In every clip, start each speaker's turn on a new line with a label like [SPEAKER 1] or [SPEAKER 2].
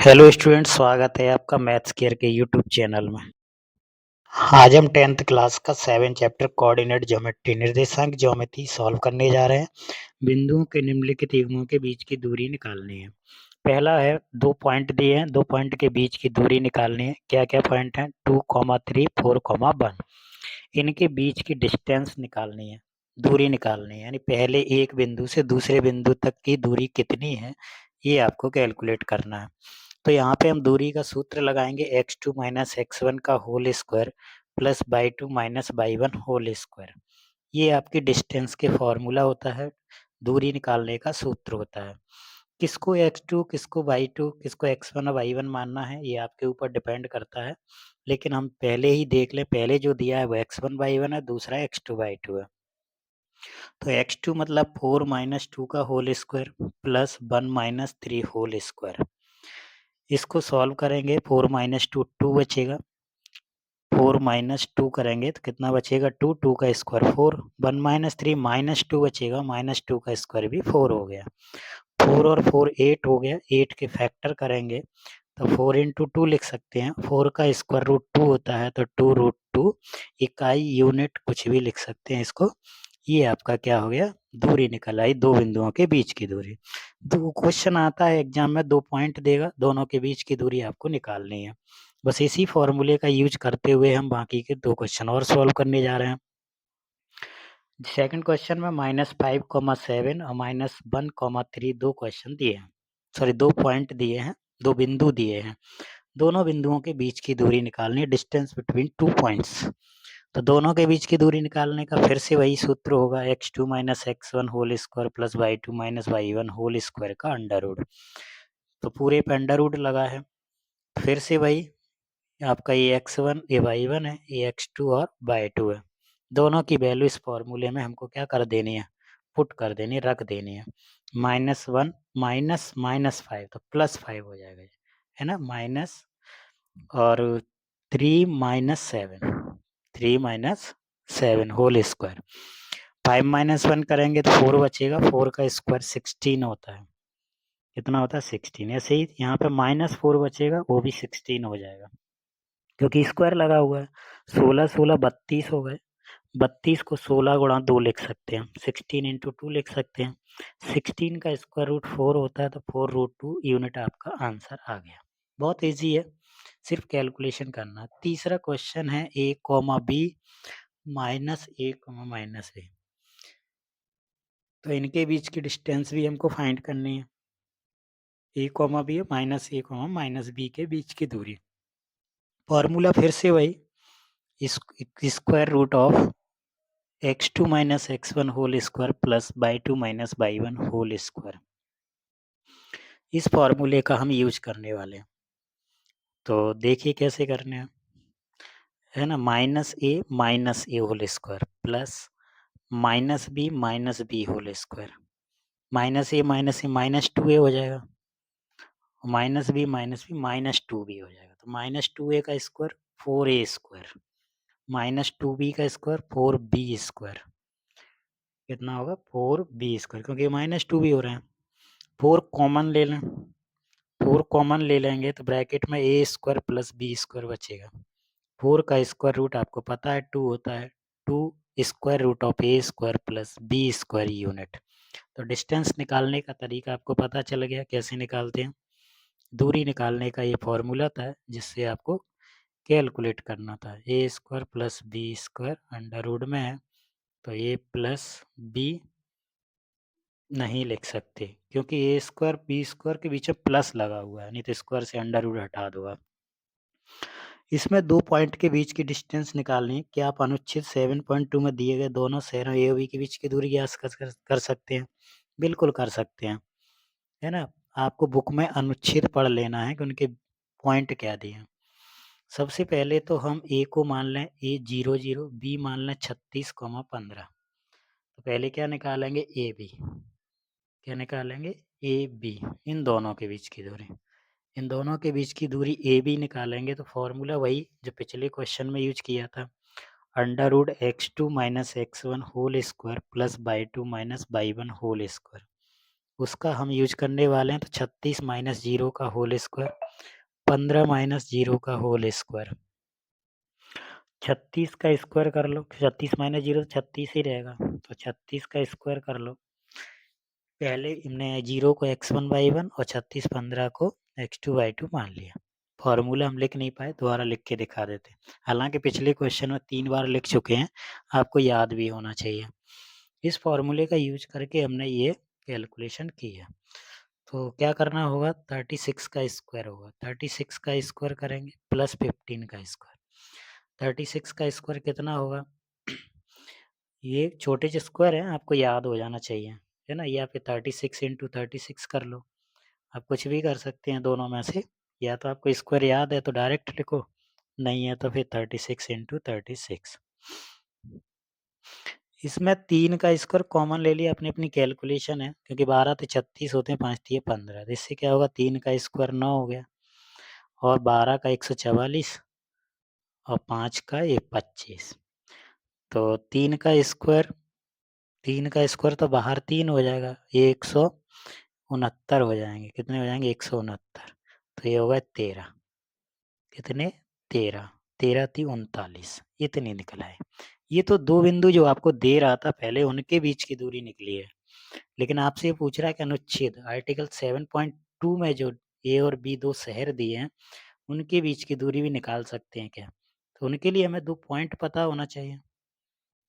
[SPEAKER 1] Hello student, स्वागत है आपका मैथ्स केयर के यूट्यूब चैनल में। आज हम 10th क्लास का 7 चैप्टर कोऑर्डिनेट ज्योमेट्री निर्देशांक ज्योमेट्री सॉल्व करने जा रहे हैं। बिंदुओं के निम्नलिखित युग्मों के बीच की दूरी निकालनी है। पहला है, दो पॉइंट दिए हैं, दो पॉइंट के बीच की दूरी निकालनी है। क्या क्या पॉइंट हैं? 2, 3, 4, 1। इनके बीच की डिस्टेंस निकालनी है, दूरी निकालनी है, यानी पहले एक बिंदु से दूसरे बिंदु तक की दूरी कितनी है, ये आपको कैलकुलेट करना है। तो यहाँ पे हम दूरी का सूत्र लगाएंगे, x2 माइनस x1 का whole square plus y2 minus y1 whole square. ये आपकी डिस्टेंस के फॉर्मूला होता है, दूरी निकालने का सूत्र होता है। किसको x2, किसको y2, किसको x1 और y1 मानना है, ये आपके ऊपर डिपेंड करता है। लेकिन हम पहले ही देख लें, पहले जो दिया है वो x1 y1 है, दूसरा x2 y2 है। तो x2 मतलब 4 माइनस 2 का whole square plus 1 minus 3 whole square. इसको सॉल्व करेंगे, 4 माइनस 2 2 बचेगा, 4 माइनस 2 करेंगे तो कितना बचेगा? 2, 2 का स्क्वायर 4, 1 माइनस 3 माइनस 2 बचेगा, माइनस 2 का स्क्वायर भी 4 हो गया। 4 और 4 8 हो गया, 8 के फैक्टर करेंगे तो 4 इंटू 2 लिख सकते हैं। 4 का स्क्वायर रूट 2 होता है तो 2 रूट 2, इकाई यूनिट कुछ भी लिख सकते हैं इसको। ये आपका क्या हो गया? दूरी निकल आई, दो बिंदुओं के बीच की दूरी। दो क्वेश्चन आता है एग्जाम में, 2 पॉइंट देगा, दोनों के बीच की दूरी आपको निकालनी है। बस इसी फॉर्मूले का यूज करते हुए हम बाकी के 2 क्वेश्चन और सॉल्व करने जा रहे हैं। सेकंड क्वेश्चन में -5, 7 और -1, 3 दो क्वेश्चन दिए हैं, सॉरी 2 पॉइंट दिए हैं, 2 बिंदु दिए हैं। दोनों बिंदुओं के बीच की दूरी निकालनी है, डिस्टेंस बिटवीन 2 पॉइंट्स। तो दोनों के बीच की दूरी निकालने का फिर से वही सूत्र होगा, x2 minus x1 whole square plus y2 minus y1 whole square का अंडर रूट। तो पूरे पे अंडर रूट लगा है। फिर से वही आपका ये x1 ये y1 है, ये x2 और y2 है। दोनों की वैल्यू इस फॉर्मूले में हमको क्या कर देनी है? पुट कर देनी है, रख देनी है। -1 माइनस -5 तो +5 हो जाएगा, है ना? माइनस और 3 minus 7, 3 minus 7 whole square. 5 minus 1 करेंगे तो 4 बचेगा, 4 का स्क्वायर 16 होता है। कितना होता है? 16। ऐसे ही यहाँ पे -4 बचेगा, वो भी 16 हो जाएगा, क्योंकि स्क्वायर लगा हुआ है। 16 16 32 हो गए, 32 को 16 गुणा 2 लिख सकते हैं, 16 इंटू 2 लिख सकते हैं। 16 का स्क्वायर रूट 4 होता है तो 4 रूट 2 यूनिट आपका आंसर आ गया। बहुत ईजी है, सिर्फ कैलकुलेशन करना है। तीसरा क्वेश्चन है a, b minus a, minus a। तो इनके बीच की डिस्टेंस भी हमको फाइंड करनी है। a, b minus a, minus b के बीच की दूरी। फॉर्मूला फिर से वही, square root of x2 minus x1 whole square plus y2 minus y1 whole square. इस फॉर्मूले का हम यूज करने वाले हैं। तो देखिए कैसे करने हैं, है ना? Minus A whole square plus minus B whole square. Minus A minus 2a हो जाएगा, माइनस बी माइनस 2b हो जाएगा। तो -2a का स्क्वायर 4a स्क्वायर, -2b का स्क्वायर 4b स्क्वायर। कितना होगा? 4b स्क्वायर, क्योंकि -2b हो रहे हैं। 4 कॉमन ले लें, 4 कॉमन ले लेंगे तो ब्रैकेट में a square plus b square बचेगा। 4 का स्क्वायर रूट आपको पता है 2 होता है, 2 square root of a square plus b square unit. तो डिस्टेंस निकालने का तरीका आपको पता चल गया, कैसे निकालते हैं। दूरी निकालने का ये फॉर्मूला था जिससे आपको कैलकुलेट करना था। a square plus b square under root में है, तो a प्लस b नहीं लिख सकते, क्योंकि ए स्क्वायर बी स्क्वायर के बीच में प्लस लगा हुआ है, नहीं तो स्क्वायर से अंडर रूट हटा दो आप। इसमें 2 पॉइंट के बीच की डिस्टेंस निकालनी है। क्या आप अनुच्छेद 7.2 में दिए गए दोनों शहरों ए और बी के बीच की दूरी ज्ञात कर सकते हैं? बिल्कुल कर सकते हैं, है ना? आपको बुक में अनुच्छेद पढ़ लेना है कि उनके पॉइंट क्या दिए हैं। सबसे पहले तो हम ए को मान लें ए 0 0, बी मान लें 36,15। तो पहले क्या निकालेंगे? A B. क्या निकालेंगे? ए बी, इन दोनों के बीच की दूरी। इन दोनों के बीच की दूरी ए बी निकालेंगे तो फॉर्मूला वही जो पिछले क्वेश्चन में यूज किया था, under root x2 minus x1 whole square plus y2 minus y1 whole square. उसका हम यूज करने वाले हैं, तो 36 माइनस 0 का होल स्क्वायर 15 माइनस 0 का होल स्क्वायर। 36 का स्क्वायर कर लो, 36 माइनस 0 36 ही रहेगा, तो 36 का स्क्वायर कर लो। पहले हमने 0 को x1/1 और 36 15 को x2/2 मान लिया। फॉर्मूला हम लिख नहीं पाए, दोबारा लिख के दिखा देते। हालांकि पिछले क्वेश्चन में 3 बार लिख चुके हैं, आपको याद भी होना चाहिए। इस फॉर्मूले का यूज करके हमने ये कैलकुलेशन की है। तो क्या करना होगा, 36 का स्क्वायर होगा, 36 का स्क्वायर करेंगे प्लस 15 का स्क्वायर। 36 का स्क्वायर कितना होगा, ये छोटे से स्क्वायर है, आपको याद हो जाना चाहिए, है ना। या फिर 36 इंटू 36 कर लो, आप कुछ भी कर सकते हैं दोनों में से। या तो आपको स्क्वायर याद है तो डायरेक्ट लिखो, नहीं है तो फिर 36 इंटू 36। इसमें 3 का स्क्वायर कॉमन ले लिया, अपनी अपनी कैलकुलेशन है, क्योंकि 12 तो 36 होते हैं, 5 दिए 15, तो इससे क्या होगा, 3 का स्क्वायर 9 हो गया, और 12 का 144 और 5 का ये 25। तो 3 का स्क्वायर, 3 का स्क्वायर तो बाहर 3 हो जाएगा, ये 169 हो जाएंगे। कितने हो जाएंगे, 169, तो ये होगा 13। कितने, 13, 13 × 39, इतनी निकला है। ये तो दो बिंदु जो आपको दे रहा था पहले, उनके बीच की दूरी निकली है। लेकिन आपसे ये पूछ रहा है कि अनुच्छेद आर्टिकल 7.2 में जो ए और बी दो शहर दिए हैं, उनके बीच की दूरी भी निकाल सकते हैं क्या। तो उनके लिए हमें 2 पॉइंट पता होना चाहिए,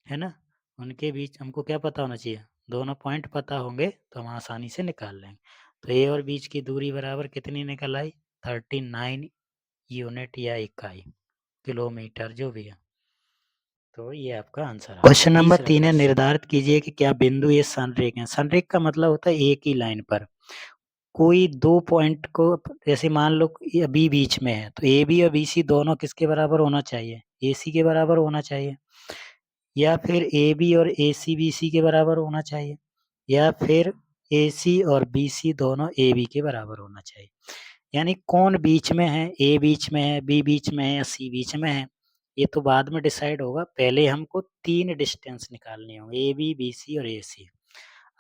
[SPEAKER 1] है ना। उनके बीच हमको क्या पता होना चाहिए, दोनों पॉइंट पता होंगे तो हम आसानी से निकाल लेंगे। तो ए और बीच की दूरी बराबर कितनी निकल आई, 39 यूनिट या इकाई, किलोमीटर जो भी है। तो ये आपका आंसर है। क्वेश्चन नंबर 3 है, निर्धारित कीजिए कि क्या बिंदु ये संरेख है। संरेख का मतलब होता है एक ही लाइन पर कोई 2 पॉइंट को, जैसे मान लो ये बी बीच में है, तो ए बी और बी सी दोनों किसके बराबर होना चाहिए, ए सी के बराबर होना चाहिए, या फिर ए बी और ए सी बी सी के बराबर होना चाहिए, या फिर ए सी और बी सी दोनों ए बी के बराबर होना चाहिए। यानी कौन बीच में है, ए बीच में है, बी बीच में है या सी बीच में है, ये तो बाद में डिसाइड होगा। पहले हमको 3 डिस्टेंस निकालने होंगे, ए बी, बी सी और ए सी।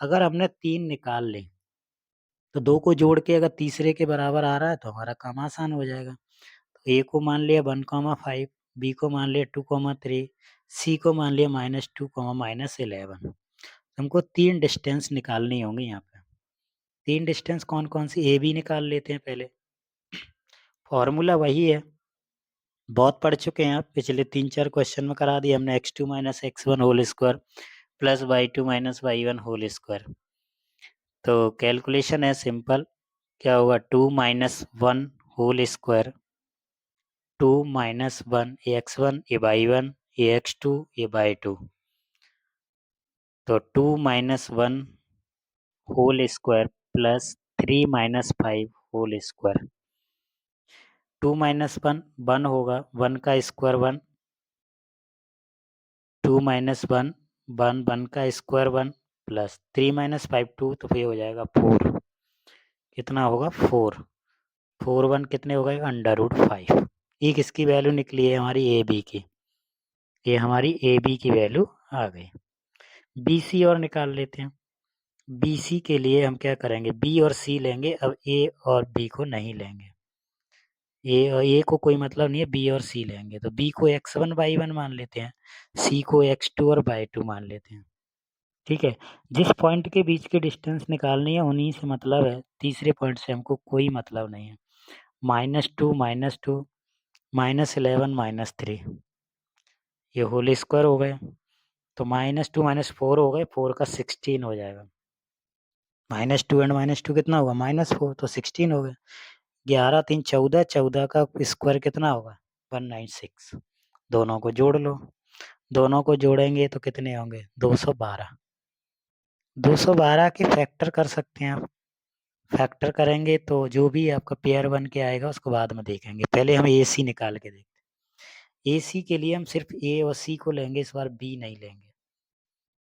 [SPEAKER 1] अगर हमने 3 निकाल ली, तो 2 को जोड़ के अगर तीसरे के बराबर आ रहा है तो हमारा काम आसान हो जाएगा। तो ए को मान लिया 1,5, बी को मान लिया 2,3, सी को मान लिया -2, -11। हमको 3 डिस्टेंस निकालनी होंगी यहाँ पे। 3 डिस्टेंस कौन कौन सी, ए बी निकाल लेते हैं पहले। फॉर्मूला वही है, बहुत पढ़ चुके हैं आप, पिछले 3-4 क्वेश्चन में करा दिया हमने, x2 - x1 whole square plus y2 - y1 whole square. तो कैलकुलेशन है सिंपल, क्या होगा, 2 - 1 होल स्क्वायर, 2 - 1 ये x1 ये y1 ये x2 ये y2, तो 2 - 1 whole square plus 3 - 5 whole square. 2 - 1 1 होगा, 1 का स्क्वायर 1, 2 - 1 1 1 का स्क्वायर 1 प्लस 3 - 5 2, तो फिर हो जाएगा 4। कितना होगा, 4, 4 1 कितने हो गए, √5। ये किसकी वैल्यू निकली है, हमारी ए बी की। ये हमारी ए बी की वैल्यू आ गई। बी सी और निकाल लेते हैं। बी सी के लिए हम क्या करेंगे, बी और सी लेंगे, अब ए और बी को नहीं लेंगे। ए और ए को कोई मतलब नहीं है, बी और सी लेंगे। तो बी को x1/1 मान लेते हैं, सी को x2 और y2 मान लेते हैं। ठीक है, जिस पॉइंट के बीच की डिस्टेंस निकालनी है उन्हीं से मतलब है, तीसरे पॉइंट से हमको कोई मतलब नहीं है। -2 -2 -11 -3 ये होल स्क्वायर हो गए, तो -2 -4 हो गए, 4 का 16 हो जाएगा। -2 एंड -2 कितना होगा, -4, तो 16 हो गए। 11 3 14, 14 का स्क्वायर कितना होगा, 196। दोनों को जोड़ लो, दोनों को जोड़ेंगे तो कितने होंगे, 212। 212 के फैक्टर कर सकते हैं आप। फैक्टर करेंगे तो जो भी आपका पेयर बन के आएगा उसको बाद में देखेंगे, पहले हम ए सी निकाल के देखते हैं। ए सी के लिए हम सिर्फ ए और सी को लेंगे, इस बार बी नहीं लेंगे।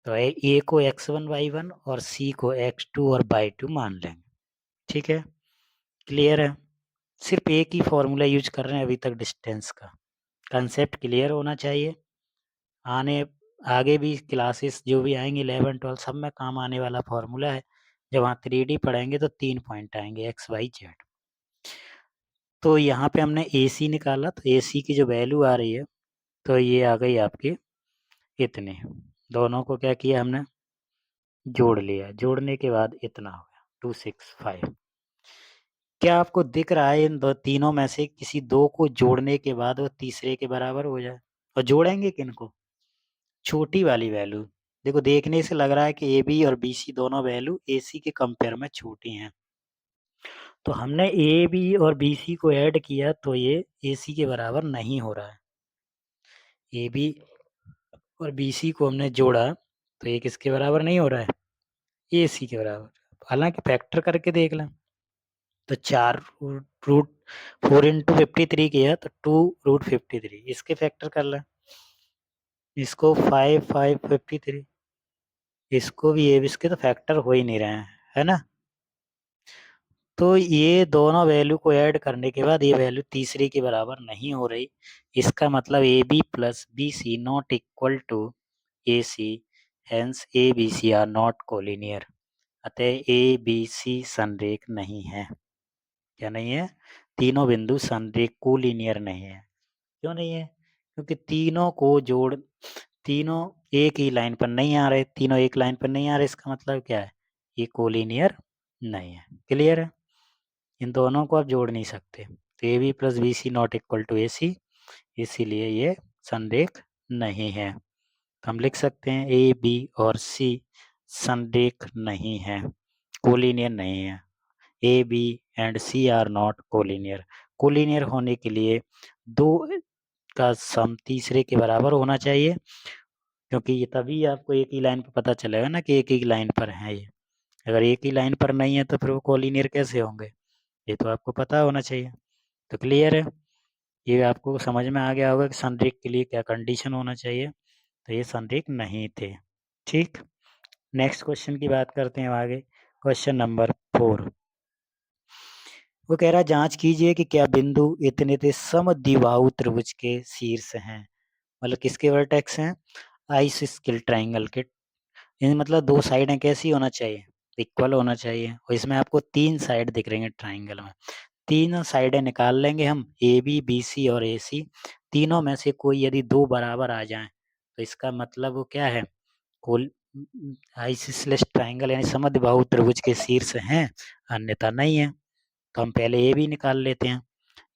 [SPEAKER 1] तो ए को x1/1 और सी को x2 और y2 मान लेंगे। ठीक है, क्लियर है। सिर्फ एक ही फॉर्मूला यूज कर रहे हैं अभी तक डिस्टेंस का, कंसेप्ट क्लियर होना चाहिए। आने आगे भी क्लासेस जो भी आएंगे 11 12 सब में काम आने वाला फॉर्मूला है। जब वहाँ 3D पढ़ेंगे तो 3 पॉइंट आएंगे, x y z। तो यहाँ पे हमने AC निकाला, तो AC की जो वैल्यू आ रही है तो ये आ गई आपकी इतनी। दोनों को क्या किया हमने, जोड़ लिया। जोड़ने के बाद इतना हो गया 265। क्या आपको दिख रहा है इन तीनों में से किसी दो को जोड़ने के बाद वो तीसरे के बराबर हो जाए? और जोड़ेंगे किनको? छोटी वाली वैल्यू। देखो देखने से लग रहा है कि AB और BC दोनों वैल्यू AC के कंपेयर में छोटी हैं, तो हमने AB और BC को ऐड किया तो ये AC के बराबर नहीं हो रहा है। AB और BC को हमने जोड़ा तो ये किसके बराबर नहीं हो रहा है? AC के बराबर। हालांकि फैक्टर करके देख लें तो 4 रूट 4 इंटू 53 किया तो 2 रूट 53। इसके फैक्टर कर लें, इसको 5 5 53, इसको भी ये भी, इसके तो फैक्टर हो ही नहीं रहे हैं, है ना। तो ये दोनों वैल्यू को ऐड करने के बाद ये वैल्यू तीसरी के बराबर नहीं हो रही। इसका मतलब AB plus BC not equal to AC, hence ABC are not collinear. अतः ABC संरेख नहीं है। क्या नहीं है? तीनों बिंदु संरेख कोलिनियर नहीं है। क्यों नहीं है? क्योंकि तीनों एक ही लाइन पर नहीं आ रहे। तीनों एक लाइन पर नहीं आ रहे, इसका मतलब क्या है? ये कोलिनियर नहीं है। क्लियर है? इन दोनों को आप जोड़ नहीं सकते। तो AB plus BC not equal to AC, इसीलिए ये संरेख नहीं है। तो हम लिख सकते हैं AB और C संरेख नहीं है, कोलिनियर नहीं है। AB and C are not collinear. Collinear होने के लिए दो का सम तीसरे के बराबर होना चाहिए, क्योंकि ये तभी आपको एक ही लाइन पर पता चलेगा ना कि एक ही लाइन पर है ये। अगर एक ही लाइन पर नहीं है तो फिर वो कोलिनियर कैसे होंगे? ये तो आपको पता होना चाहिए। तो क्लियर है? ये आपको समझ में आ गया होगा कि संरेख के लिए क्या कंडीशन होना चाहिए। तो ये संरेख नहीं थे। ठीक, नेक्स्ट क्वेश्चन की बात करते हैं आगे। क्वेश्चन नंबर 4, वो कह रहा है जांच कीजिए कि क्या बिंदु इतने थे समद्विबाहु त्रिभुज के शीर्ष हैं। मतलब किसके वर्टेक्स हैं? आइसोस्केल ट्रायंगल के। मतलब दो साइडें कैसी होना चाहिए? इक्वल होना चाहिए। और इसमें आपको 3 साइड दिख रही हैं ट्रायंगल में। तीनों साइडें निकाल लेंगे हम, AB BC और AC। तीनों में से कोई यदि दो बराबर आ जाएं तो इसका मतलब वो क्या है? कुल आइसोसेलेस ट्रायंगल यानी समद्विबाहु त्रिभुज के शीर्ष हैं, अन्यथा नहीं है। तो हम पहले AB निकाल लेते हैं।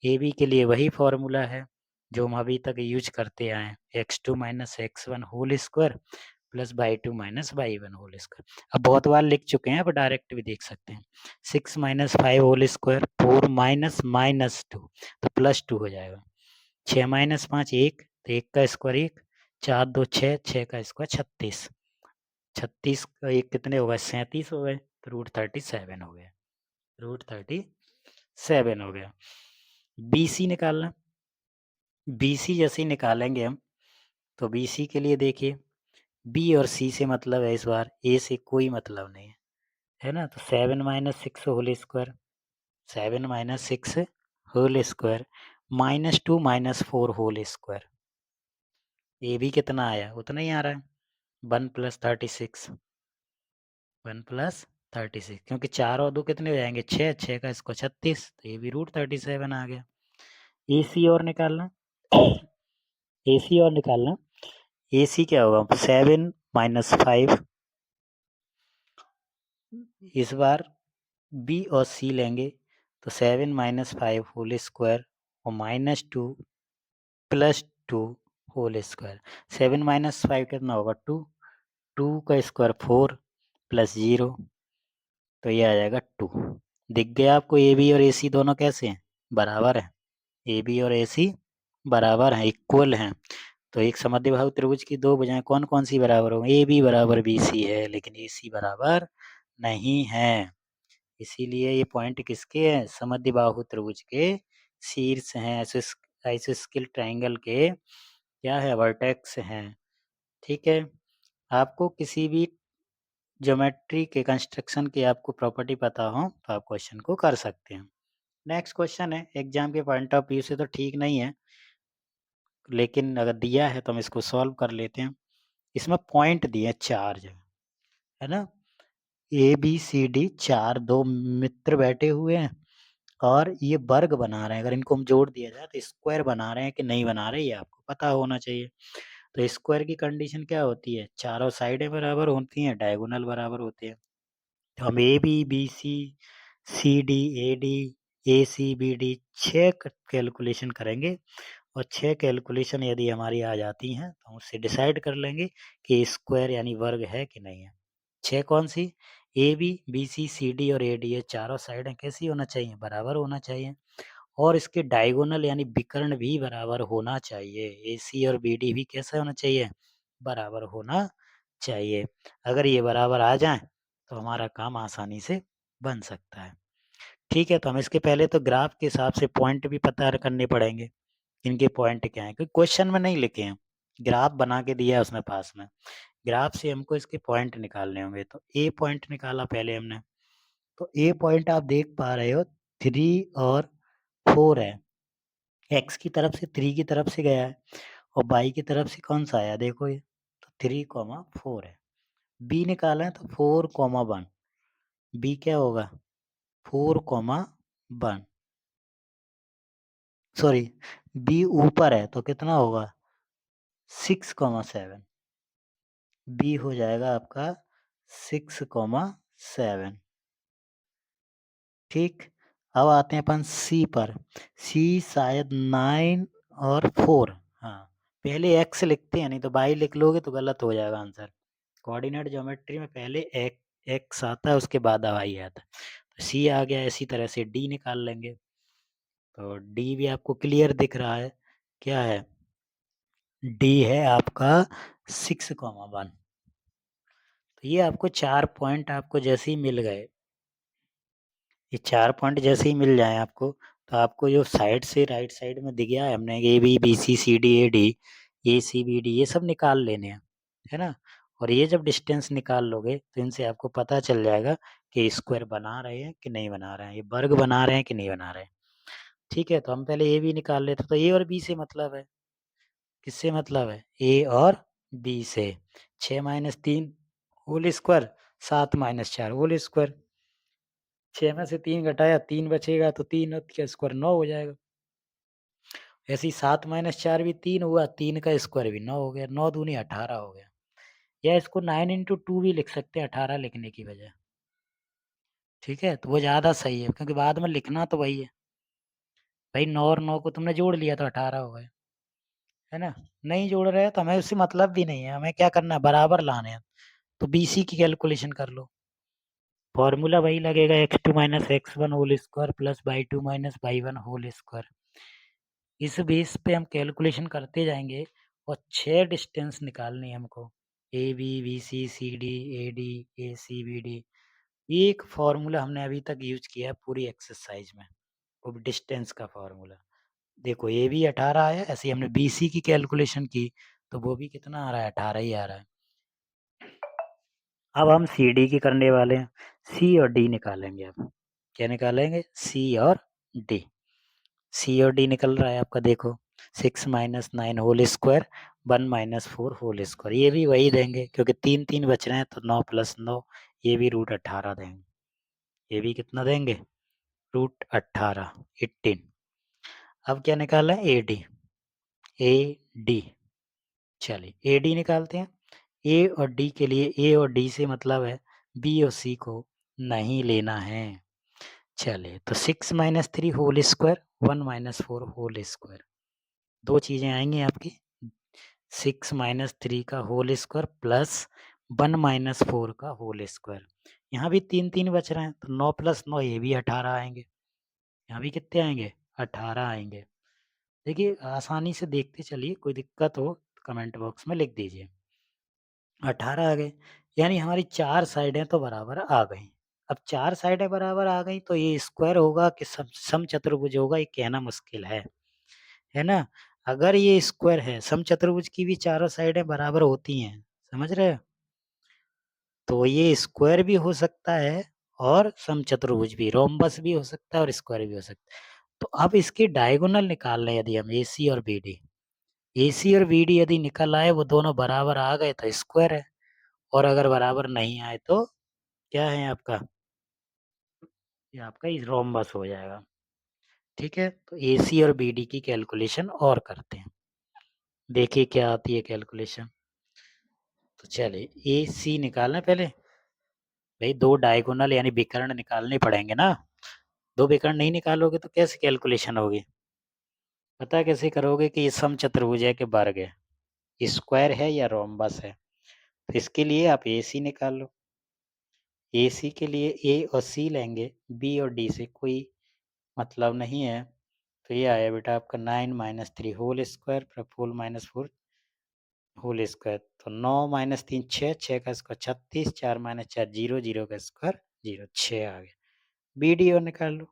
[SPEAKER 1] AB के लिए वही फॉर्मूला है जो हम अभी तक यूज करते आए हैं, x2 minus x1 whole square plus y2 minus y1 whole square. अब बहुत बार लिख चुके हैं, अब डायरेक्ट भी देख सकते हैं। 6 minus 5 whole square, 4 minus minus 2 तो प्लस 2 हो जाएगा। 6 माइनस 5 1, तो 1 का स्क्वायर 1, 4 2 6, 6 का स्क्वायर 36। 36 का 1 कितने हो गए? 37 हो गए। तो रूट 37 हो गया। रूट 37 हो गया। BC निकालना। BC जैसे ही निकालेंगे हम, तो BC के लिए देखिए, B और C से मतलब है इस बार, A से कोई मतलब नहीं है, है ना। तो 7 minus 6 whole square, 7 minus 6 whole square minus 2 minus 4 whole square. A भी कितना आया? उतना ही आ रहा है, 1 प्लस 36, 1 प्लस 36, क्योंकि 4 और 2 कितने हो जाएंगे? 6, 6 का इसको 36, तो ये भी रूट 37 आ गया। AC और निकालना। AC और निकालना। AC क्या होगा? 7 माइनस 5, इस बार B और C लेंगे तो 7 माइनस 5 होल स्क्वायर और minus 2 plus 2 whole square. 7 minus 5 कितना होगा? 2, 2 का स्क्वायर 4 प्लस 0, तो ये आ जाएगा 2। दिख गया आपको AB और AC दोनों कैसे हैं? बराबर है। AB और AC बराबर हैं, इक्वल हैं। तो एक समद्विबाहु त्रिभुज की दो भुजाएं कौन कौन सी बराबर होंगी? AB बराबर BC है, लेकिन AC बराबर नहीं है। इसीलिए ये पॉइंट किसके हैं? समद्विबाहु त्रिभुज के शीर्ष हैं, आइसोस्केल ट्रायंगल के क्या है? वर्टेक्स हैं। ठीक है। आपको किसी भी ज्योमेट्री के कंस्ट्रक्शन की आपको प्रॉपर्टी पता हो तो आप क्वेश्चन को कर सकते हैं। नेक्स्ट क्वेश्चन है, एग्जाम के पॉइंट ऑफ व्यू से तो ठीक नहीं है, लेकिन अगर दिया है तो हम इसको सॉल्व कर लेते हैं। इसमें पॉइंट दिए हैं 4 जगह, है ना। ABCD 4 दो मित्र बैठे हुए हैं और ये वर्ग बना रहे हैं, अगर इनको हम जोड़ दिया जाए तो स्क्वायर बना रहे हैं कि नहीं बना रहे, ये आपको पता होना चाहिए। तो स्क्वायर की कंडीशन क्या होती है? चारों साइडें बराबर होती हैं, डायगोनल बराबर होते हैं। तो हम A B, B C, C D, A D, A C, B D 6 calculation करेंगे, और 6 कैलकुलेशन यदि हमारी आ जाती हैं तो हम उससे डिसाइड कर लेंगे कि स्क्वायर यानी वर्ग है कि नहीं है। 6 कौन सी? A B, B C, C D और ए डी, ये चारों साइडें कैसी होना चाहिए? बराबर होना चाहिए। और इसके डायगोनल यानी विकर्ण भी बराबर होना चाहिए। ए सी और बी डी भी कैसा होना चाहिए? बराबर होना चाहिए। अगर ये बराबर आ जाएँ तो हमारा काम आसानी से बन सकता है। ठीक है, तो हम इसके पहले तो ग्राफ के हिसाब से पॉइंट भी पता करने पड़ेंगे। इनके पॉइंट क्या हैं? क्योंकि क्वेश्चन में नहीं लिखे हैं, ग्राफ बना के दिया है उसने पास में। ग्राफ से हमको इसके पॉइंट निकालने होंगे। तो ए पॉइंट निकाला पहले हमने। तो ए पॉइंट आप देख पा रहे हो 3 और 4 है। एक्स की तरफ से 3 की तरफ से गया है, और वाई की तरफ से कौन सा आया? देखो ये, तो 3, 4 है। बी निकाला है तो 4, 1। बी क्या होगा? 4, 1। सॉरी, बी ऊपर है तो कितना होगा? 6, 7। बी हो जाएगा आपका 6, 7। ठीक। अब आते हैं अपन सी पर। सी शायद 9 और 4। हाँ, पहले एक्स लिखते हैं, नहीं तो वाई लिख लोगे तो गलत हो जाएगा आंसर। कोऑर्डिनेट ज्योमेट्री में पहले एक्स आता है, उसके बाद वाई आता है। तो सी आ गया, इसी तरह से डी निकाल लेंगे। तो डी भी आपको क्लियर दिख रहा है, क्या है? डी है आपका 6, 1। तो ये आपको 4 पॉइंट आपको जैसे ही मिल गए, ये 4 पॉइंट जैसे ही मिल जाएँ आपको, तो आपको जो साइड से राइट साइड में दिख गया है, हमने A B, B C, C D, A D, A C, B D, ये सब निकाल लेने हैं, है ना? और ये जब डिस्टेंस निकाल लोगे तो इनसे आपको पता चल जाएगा कि स्क्वायर बना रहे हैं कि नहीं बना रहे हैं, ये वर्ग बना रहे हैं कि नहीं बना रहे हैं। ठीक है, तो हम पहले ए बी निकाल लेते हैं। तो ए और बी से मतलब है, किससे मतलब है? ए और बी से। 6 - 3 होल स्क्वायर, 7 - 4 होल स्क्वायर। 6 में से 3 घटाया, 3 बचेगा, तो 3 का स्क्वायर 9 हो जाएगा। ऐसे ही 7 - 4 भी 3 हुआ, 3 का स्क्वायर भी 9 हो गया, 9 दूनी 18 हो गया। या इसको 9 × 2 भी लिख सकते हैं 18 लिखने की बजाय। ठीक है, तो वो ज़्यादा सही है, क्योंकि बाद में लिखना तो वही है। भाई 9 और 9 को तुमने जोड़ लिया तो 18 हो गए, है ना? नहीं जोड़ रहे हो तो हमें उससे मतलब भी नहीं है, हमें क्या करना है? बराबर लाने हैं। तो बीसी की कैलकुलेशन कर लो। फॉर्मूला वही लगेगा, x2 - x1 whole square plus y2 - y1 whole square. इस बेस पे हम कैलकुलेशन करते जाएँगे, और 6 डिस्टेंस निकालनी है हमको। A B, B C, C D, A D, A C, B D. एक फ़ॉर्मूला हमने अभी तक यूज़ किया है पूरी एक्सरसाइज़ में, वो भी डिस्टेंस का फ़ॉर्मूला। देखो ए बी 18 आया, ऐसे ही हमने बी सी की कैलकुलेशन की, तो वो भी कितना आ रहा है? 18 ही आ रहा है। अब हम सी डी की करने वाले हैं। सी और डी निकालेंगे अब। क्या निकालेंगे? सी और डी। सी और डी निकल रहा है आपका, देखो। 6 - 9 होल स्क्वायर, 1 - 4 होल स्क्वायर। ये भी वही देंगे, क्योंकि 3 बच रहे हैं, तो 9 + 9, ये भी √18 देंगे। ये भी कितना देंगे? √18, 18। अब क्या निकालना है? ए डी। A D. चलिए ए डी निकालते हैं। ए और डी के लिए, ए और डी से मतलब है बी और सी को नहीं लेना है। चलिए, तो 6 - 3 होल स्क्वायर, 1 - 4 होल स्क्वायर। 2 चीज़ें आएँगी आपकी। 6 - 3 का होल स्क्वायर प्लस 1 - 4 का होल स्क्वायर। यहाँ भी 3 बच रहे हैं, तो 9 + 9, ये भी 18 आएँगे। यहाँ भी कितने आएँगे? 18 आएँगे। देखिए, आसानी से देखते चलिए, कोई दिक्कत हो तो कमेंट बॉक्स में लिख दीजिए। 18 आ गए, यानी हमारी 4 साइडें तो बराबर आ गईं। अब 4 साइडें बराबर आ गईं, तो ये स्क्वायर होगा कि समचतुर्भुज होगा, ये कहना मुश्किल है ना? अगर ये स्क्वायर है, समचतुर्भुज की भी चारों साइडें बराबर होती हैं, समझ रहे हो? तो ये स्क्वायर भी हो सकता है, और समचतुर्भुज भी, रोम्बस भी हो सकता है, और स्क्वायर भी हो सकता है। तो अब इसके डायगोनल निकाल लें यदि हम, एसी और बीडी। एसी और बीडी यदि निकल आए, वो दोनों बराबर आ गए तो स्क्वायर है, और अगर बराबर नहीं आए तो क्या है आपका? ये आपका रोम्बस हो जाएगा। ठीक है, तो AC और BD की कैलकुलेशन और करते हैं। देखिए क्या आती है कैलकुलेशन। तो चलिए AC निकालना है पहले। भाई 2 डायगोनल यानी विकर्ण निकालने पड़ेंगे ना। 2 विकर्ण नहीं निकालोगे तो कैसे कैलकुलेशन होगी? पता कैसे करोगे कि ये समचतुर्भुज है कि वर्ग है, स्क्वायर है या रोम्बस है। तो इसके लिए आप AC निकाल लो। AC के लिए A और C लेंगे, B और D से कोई मतलब नहीं है। तो ये आया बेटा आपका 9 - 3 whole square plus 4 - 4 whole square. तो 9 - 3 6, 6 का स्क्वायर 36, 4 - 4 0, 0 का स्क्वायर 0, 6 आ गया। BD और निकाल लो।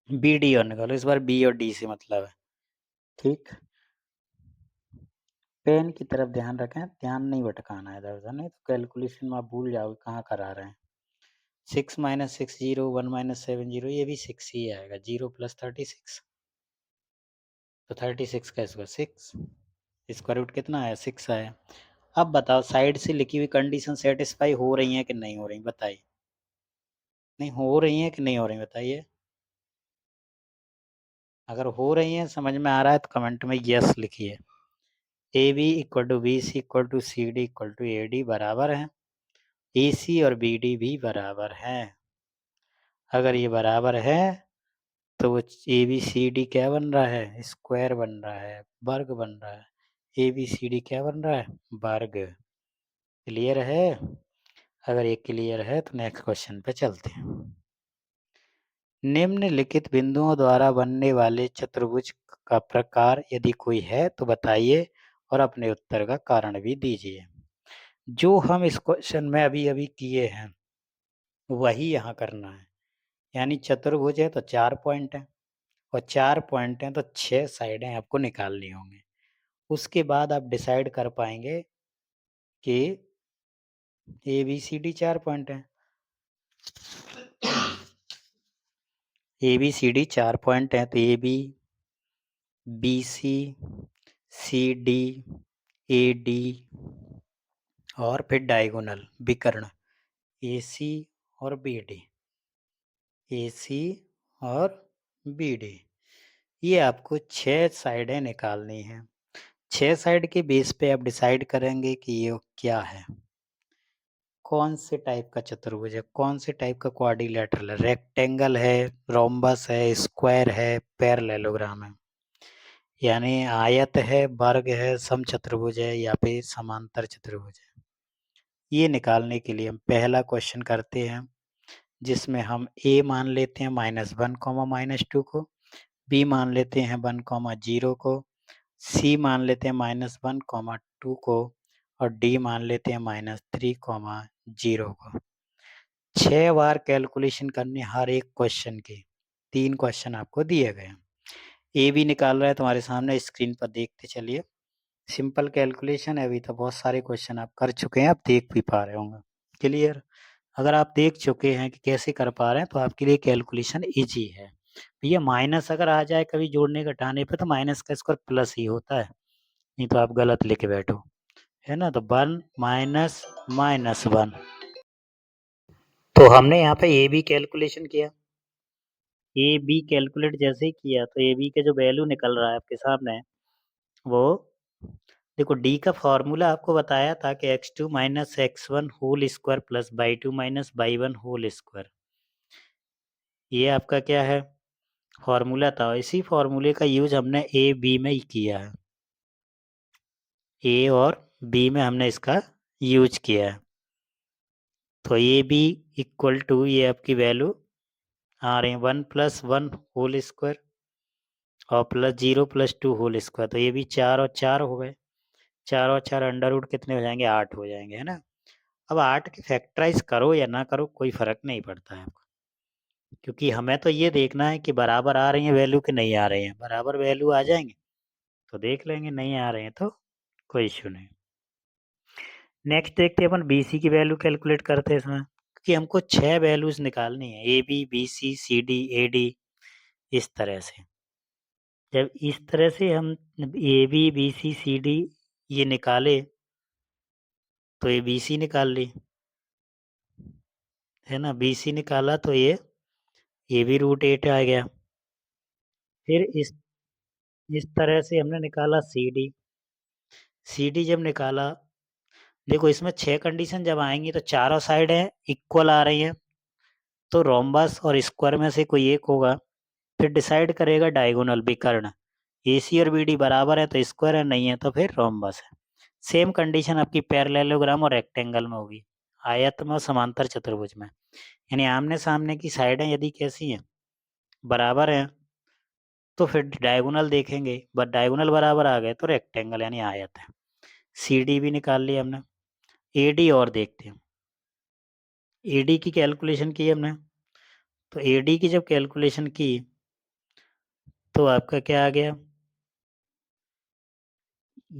[SPEAKER 1] BD और निकालो, इस बार B और D से मतलब है। ठीक, पेन की तरफ ध्यान रखें, ध्यान नहीं भटकाना है इधर उधर, नहीं तो कैलकुलेशन में आप भूल जाओगे कहाँ करा रहे हैं। 6 - 6 0, 1 - 7 0, ये भी 6 ही आएगा। 0 + 36, तो 36 का स्क्वायर 6, स्क्वायर रूट कितना आया 6 आया। अब बताओ साइड से लिखी हुई कंडीशन सेटिस्फाई हो रही है कि नहीं हो रही, बताइए। नहीं हो रही है कि नहीं हो रही, बताइए। अगर हो रही है, समझ में आ रहा है तो कमेंट में यस लिखिए। AB = BC = CD = AD बराबर है। AC और BD भी बराबर है। अगर ये बराबर है तो वो ABCD क्या बन रहा है, स्क्वायर बन रहा है, वर्ग बन रहा है। ABCD क्या बन रहा है, वर्ग। क्लियर है? अगर ये क्लियर है तो नेक्स्ट क्वेश्चन पे चलते हैं। निम्नलिखित बिंदुओं द्वारा बनने वाले चतुर्भुज का प्रकार यदि कोई है तो बताइए और अपने उत्तर का कारण भी दीजिए। जो हम इस क्वेश्चन में अभी अभी किए हैं वही यहाँ करना है। यानी चतुर्भुज है तो 4 पॉइंट है, और 4 पॉइंट हैं तो 6 साइडें आपको निकालनी होंगी। उसके बाद आप डिसाइड कर पाएंगे कि ABCD 4 पॉइंट है। ABCD 4 पॉइंट है तो AB, BC, CD, AD और फिर डायगोनल विकर्ण AC और BD, AC और BD, ये आपको 6 साइडें निकालनी हैं। 6 साइड के बेस पे आप डिसाइड करेंगे कि ये क्या है, कौन से टाइप का चतुर्भुज है, कौन से टाइप का क्वाड्रिलेटरल है, रेक्टेंगल है, रोम्बस है, स्क्वायर है, पैरेललोग्राम है। यानी आयत है, वर्ग है, समचतुर्भुज है या फिर समांतर चतुर्भुज है। ये निकालने के लिए हम पहला क्वेश्चन करते हैं, जिसमें हम A मान लेते हैं -1, -2 को, B मान लेते हैं 1, 0 को, C मान लेते हैं -1, 2 को, और D मान लेते हैं -3, 0 को। 6 बार कैलकुलेशन करनी हर एक क्वेश्चन की। 3 क्वेश्चन आपको दिए गए हैं। ए भी निकाल रहा है तुम्हारे सामने स्क्रीन पर, देखते चलिए। सिंपल कैलकुलेशन है, अभी तो बहुत सारे क्वेश्चन आप कर चुके हैं, आप देख भी पा रहे होंगे। क्लियर? अगर आप देख चुके हैं कि कैसे कर पा रहे हैं तो आपके लिए कैलकुलेशन ईजी है। भैया माइनस अगर आ जाए कभी जोड़ने घटाने पे तो माइनस का स्क्वायर प्लस ही होता है, नहीं तो आप गलत लेके बैठो, है ना। तो 1 - -1, तो हमने यहाँ पे ए बी कैलकुलेशन किया। ए बी कैलकुलेट जैसे ही किया तो ए बी के जो वैल्यू निकल रहा है आपके सामने, वो देखो डी का फॉर्मूला आपको बताया था कि x2 - x1 whole square plus y2 - y1 whole square. ये आपका क्या है, फॉर्मूला था। इसी फॉर्मूले का यूज हमने ए बी में ही किया है। ए और बी में हमने इसका यूज किया है। तो ए बी इक्वल टू ये आपकी वैल्यू आ रही है 1 + 1 होल स्क्वायर और प्लस 0 + 2 होल स्क्वायर। तो ये भी 4 और 4 हो गए। 4 और 4 अंडर रूट कितने हो जाएंगे, 8 हो जाएंगे, है ना। अब 8 के फैक्टराइज करो या ना करो कोई फ़र्क नहीं पड़ता है आपको, क्योंकि हमें तो ये देखना है कि बराबर आ रही है वैल्यू कि नहीं आ रही है। बराबर वैल्यू आ जाएंगे तो देख लेंगे, नहीं आ रहे हैं तो कोई इश्यू नहीं। नेक्स्ट देखते हैं अपन BC की वैल्यू कैलकुलेट करते हैं इसमें, क्योंकि हमको 6 वैल्यूज़ निकालनी है, AB, BC, CD, AD, इस तरह से। जब इस तरह से हम AB, BC, CD ये निकाले तो ये BC निकाल ली, है ना। BC निकाला तो ये ये भी √8 आ गया। फिर इस तरह से हमने निकाला सी डी जब निकाला, देखो इसमें 6 कंडीशन जब आएंगी तो चारों साइड है इक्वल आ रही है, तो रोम्बस और स्क्वायर में से कोई एक होगा। फिर डिसाइड करेगा डायगोनल विकर्ण, ए सी और बी डी बराबर है तो स्क्वायर है, नहीं है तो फिर रोम्बस है। सेम कंडीशन आपकी पैरेललोग्राम और रेक्टेंगल में होगी, आयत में और समांतर चतुर्भुज में। यानी आमने सामने की साइडें यदि कैसी हैं, बराबर हैं, तो फिर डायगोनल देखेंगे, बट डायगोनल बराबर आ गए तो रेक्टेंगल यानी आयत है। सी डी भी निकाल लिया हमने। ए डी और देखते हैं। ए डी की कैलकुलेशन की हमने, तो ए डी की जब कैलकुलेशन की तो आपका क्या आ गया,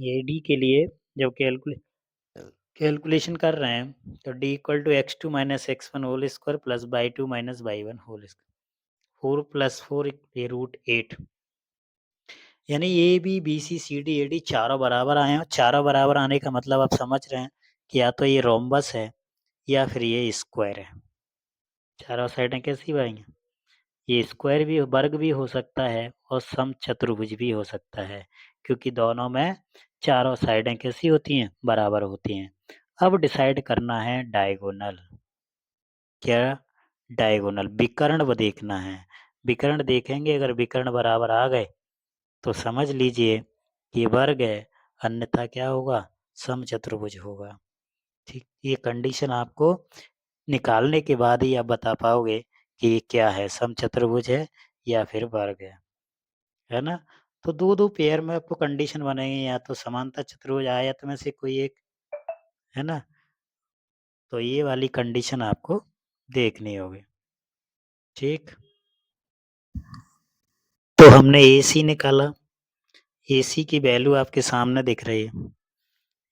[SPEAKER 1] ए डी के लिए जब कैलकुलेशन कर रहे हैं तो D equal to x2 - x1 whole square plus y2 - y1 whole square, 4 + 4 ये √8। यानी A B B C C D A D चारों बराबर आए हैं, और चारों बराबर आने का मतलब आप समझ रहे हैं कि या तो ये रोम्बस है या फिर ये स्क्वायर है। चारों साइडें कैसी आएंगी, ये स्क्वायर भी वर्ग भी हो सकता है और समचतुर्भुज भी हो सकता है, क्योंकि दोनों में चारों साइडें कैसी होती हैं, बराबर होती हैं। अब डिसाइड करना है डायगोनल। क्या, डायगोनल विकर्ण वो देखना है। विकर्ण देखेंगे, अगर विकर्ण बराबर आ गए तो समझ लीजिए कि वर्ग है, अन्यथा क्या होगा, समचतुर्भुज होगा। ठीक, ये कंडीशन आपको निकालने के बाद ही आप बता पाओगे कि ये क्या है, समचतुर्भुज है या फिर वर्ग है ना। तो दो दो पेयर में आपको कंडीशन बनेगी, या तो समांतर चतुर्भुज आयत में से कोई एक, है ना। तो ये वाली कंडीशन आपको देखनी होगी। ठीक, तो हमने ए सी निकाला, ए सी की वैल्यू आपके सामने दिख रही है।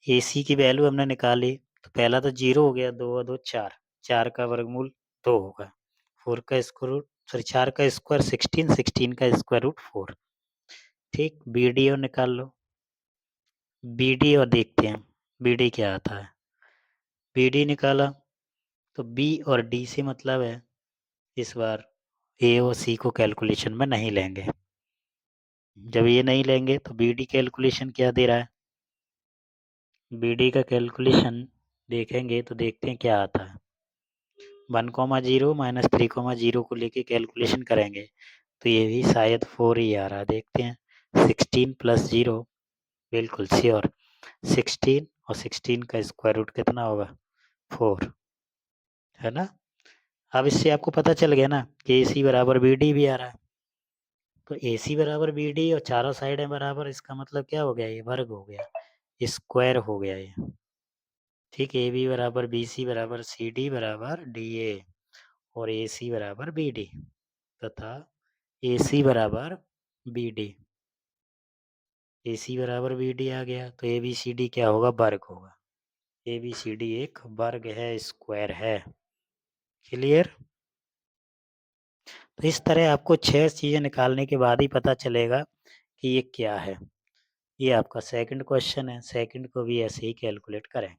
[SPEAKER 1] ए सी की वैल्यू हमने निकाली, तो पहला तो 0 हो गया, 2 और 2 4, 4 का वर्गमूल 2 होगा, 4 का स्क्वायर रूट, सॉरी 4 का स्क्वायर 16, 16 का स्क्वायर रूट 4। ठीक, बी डी और निकाल लो, बी डी और देखते हैं बी डी क्या आता है। बी डी निकाला, तो बी और डी से मतलब है इस बार ए और सी को कैलकुलेशन में नहीं लेंगे। जब ये नहीं लेंगे तो बी डी कैलकुलेशन क्या दे रहा है, बी डी का कैलकुलेशन देखेंगे तो देखते हैं क्या आता है। 1,0 - 3,0 को लेके कैलकुलेशन करेंगे तो ये भी शायद 4 ही आ रहा है, देखते हैं। 16 + 0, बिल्कुल श्योर 16, और 16 का स्क्वायर रूट कितना होगा, 4, है ना। अब इससे आपको पता चल गया ना कि ए सी बराबर बी डी भी आ रहा है। तो ए सी बराबर बी डी और चारों साइडें बराबर, इसका मतलब क्या हो गया, ये वर्ग हो गया, स्क्वायर हो गया ये। ठीक, ए बी बराबर बी सी बराबर सी डी बराबर डी ए, और ए सी बराबर बी डी, तथा ए सी बराबर बी डी। ए सी बराबर बी डी आ गया, तो ए बी सी डी क्या होगा, वर्ग होगा। ए बी सी डी एक वर्ग है, स्क्वायर है। क्लियर। तो इस तरह आपको 6 चीज़ें निकालने के बाद ही पता चलेगा कि ये क्या है। ये आपका सेकंड क्वेश्चन है, सेकंड को भी ऐसे ही कैलकुलेट करें।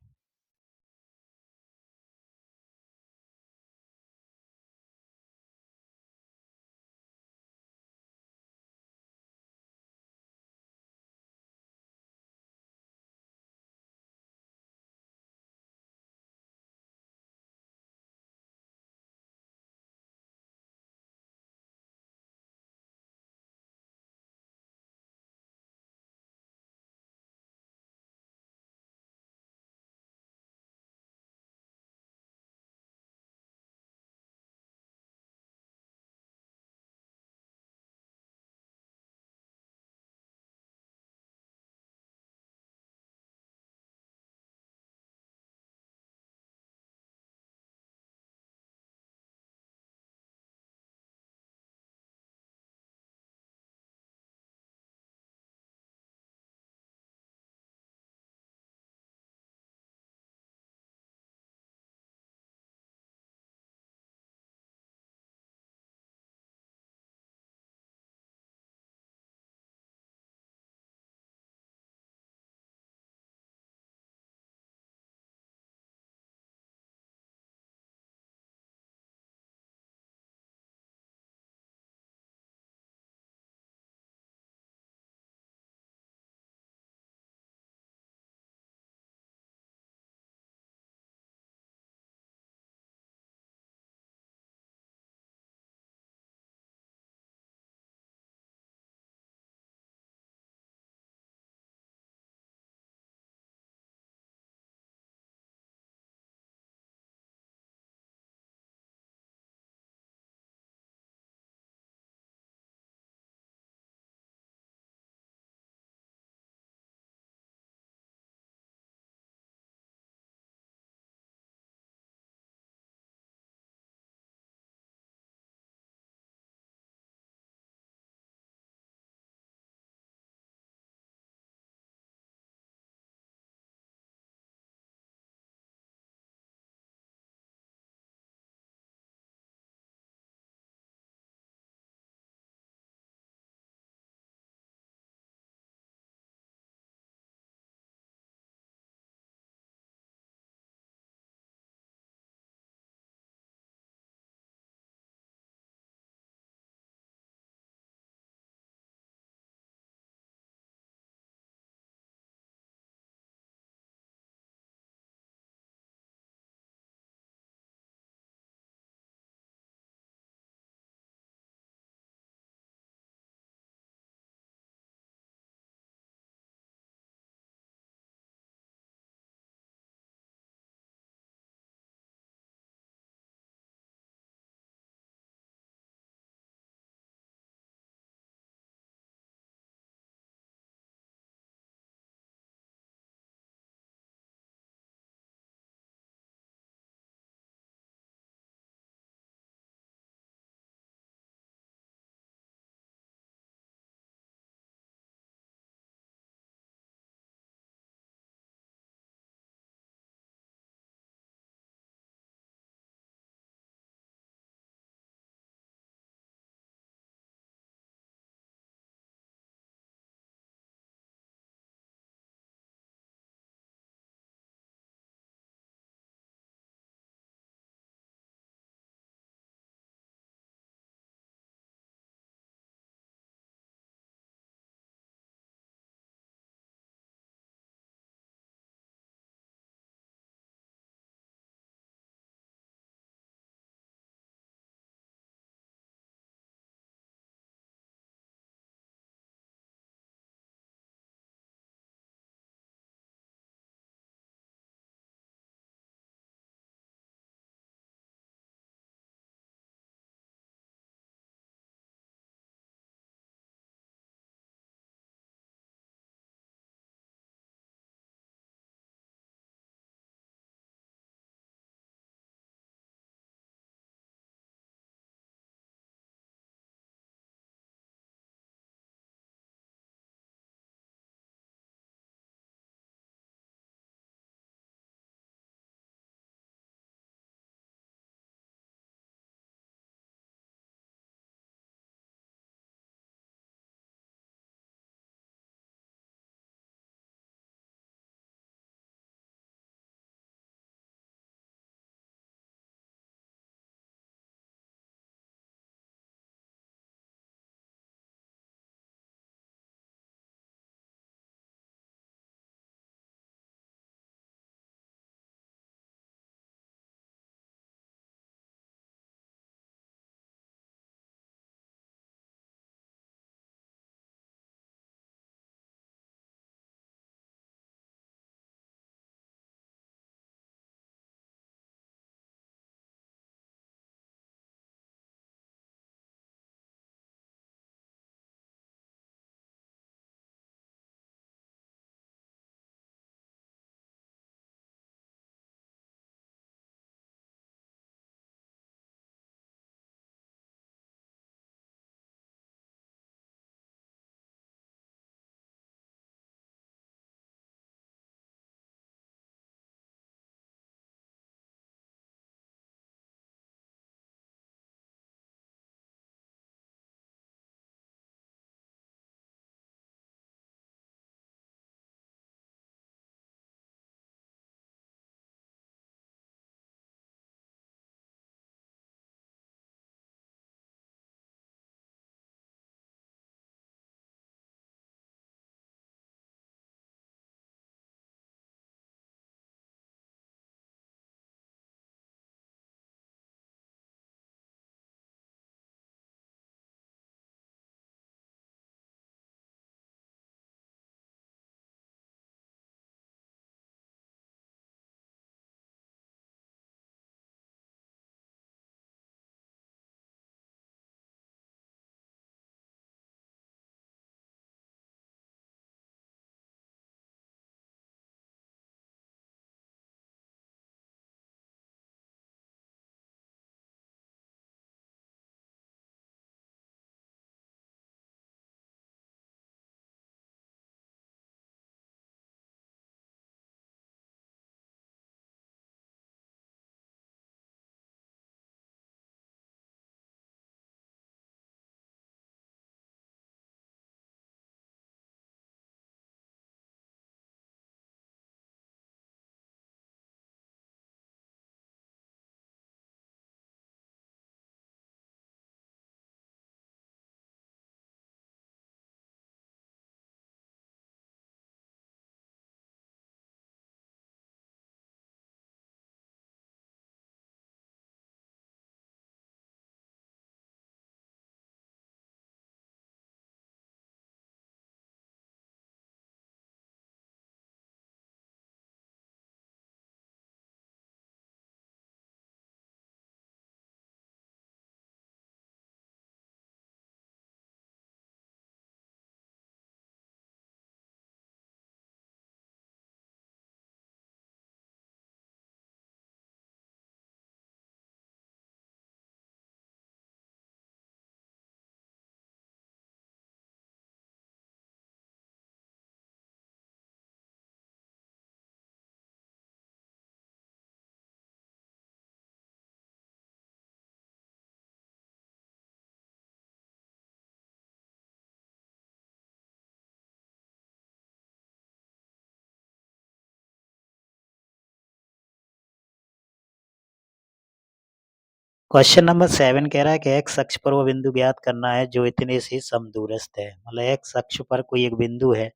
[SPEAKER 1] क्वेश्चन नंबर 7 कह रहा है कि एक्स अक्ष पर वो बिंदु ज्ञात करना है जो इतने से समदूरस्थ है। मतलब एक्स अक्ष पर कोई एक बिंदु है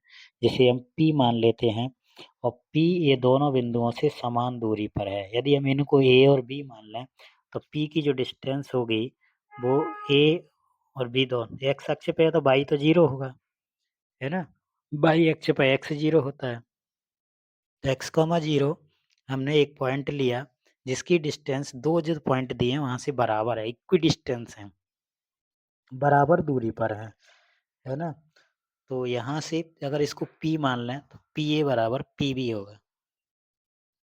[SPEAKER 1] जिसे हम P मान लेते हैं और P ये दोनों बिंदुओं से समान दूरी पर है। यदि हम इनको A और B मान लें तो P की जो डिस्टेंस होगी वो A और B दोनों, एक्स अक्ष पे है तो y तो 0 होगा, है ना? y अक्ष पे x 0 होता है। तो x, 0 हमने एक पॉइंट लिया जिसकी डिस्टेंस दो जो पॉइंट दिए हैं वहां से बराबर है, इक्वी डिस्टेंस है, बराबर दूरी पर है ना? तो यहाँ से अगर इसको P मान लें तो PA बराबर PB होगा।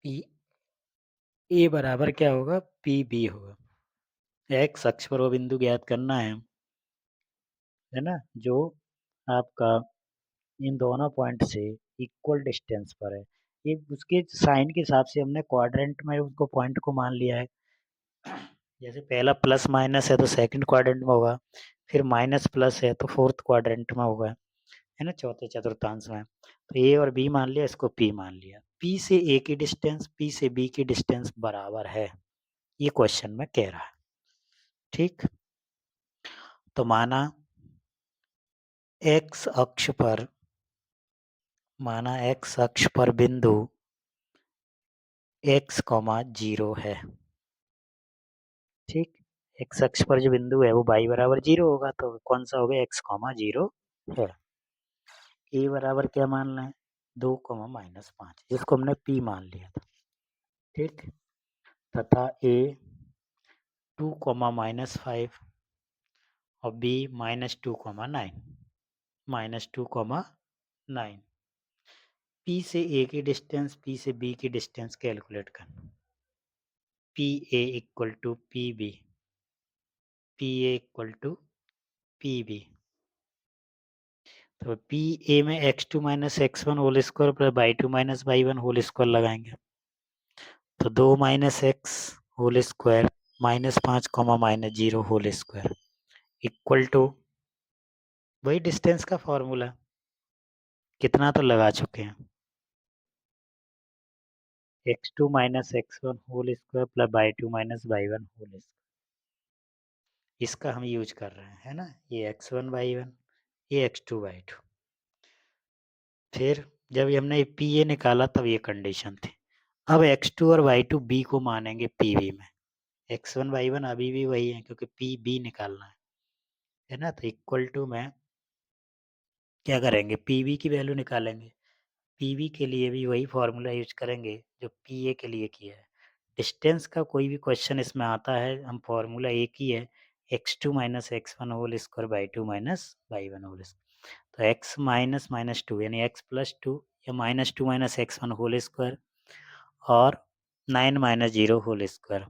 [SPEAKER 1] PA बराबर क्या होगा? PB होगा। एक्स अक्ष पर वो बिंदु ज्ञात करना है ना? जो आपका इन दोनों पॉइंट से इक्वल डिस्टेंस पर है। ये उसके साइन के हिसाब से हमने क्वाड्रेंट में उसको पॉइंट को मान लिया है। जैसे पहला प्लस माइनस है तो सेकंड क्वाड्रेंट में होगा, फिर माइनस प्लस है तो फोर्थ क्वाड्रेंट में होगा, है ना, चौथे चतुर्थांश में। तो ए और बी मान लिया, इसको पी मान लिया। पी से ए की डिस्टेंस, पी से बी की डिस्टेंस बराबर है, ये क्वेश्चन में कह रहा है। ठीक, तो माना एक्स अक्ष पर बिंदु x, 0 है। ठीक, एक्स अक्ष पर जो बिंदु है वो y बराबर 0 होगा, तो कौन सा होगा? x, 0 है। a बराबर क्या मान लें? 2, -5, जिसको हमने p मान लिया था। ठीक, तथा a 2, -5 और b -2, 9, -2, 9। p से a की डिस्टेंस, p से b की डिस्टेंस कैलकुलेट करना। PA equal to PB, PA equal to PB। तो PA में x2 - x1 whole square plus y2 - y1 whole square लगाएंगे, तो 2 - x whole square -5, -0 whole square equal to वही distance का formula, कितना तो लगा चुके हैं, x2 - x1 whole square plus y2 - y1 whole square. इसका हम यूज कर रहे हैं, है ना? ये x1 y1, ये x2 y2। फिर जब हमने PA निकाला तब ये कंडीशन थी। अब x2 और y2 B को मानेंगे PB में, x1 y1 अभी भी वही है क्योंकि PB निकालना है ना? तो इक्वल टू में क्या करेंगे? PB की वैल्यू निकालेंगे। PB के लिए भी वही फॉर्मूला यूज करेंगे जो PA के लिए किया है। डिस्टेंस का कोई भी क्वेश्चन इसमें आता है, हम फॉर्मूला एक ही है, x2 - x1 whole square y2 - y1 whole square. तो x माइनस माइनस टू यानी x प्लस टू या -2 - x1 होल स्क्वायर और 9 - 0 whole square.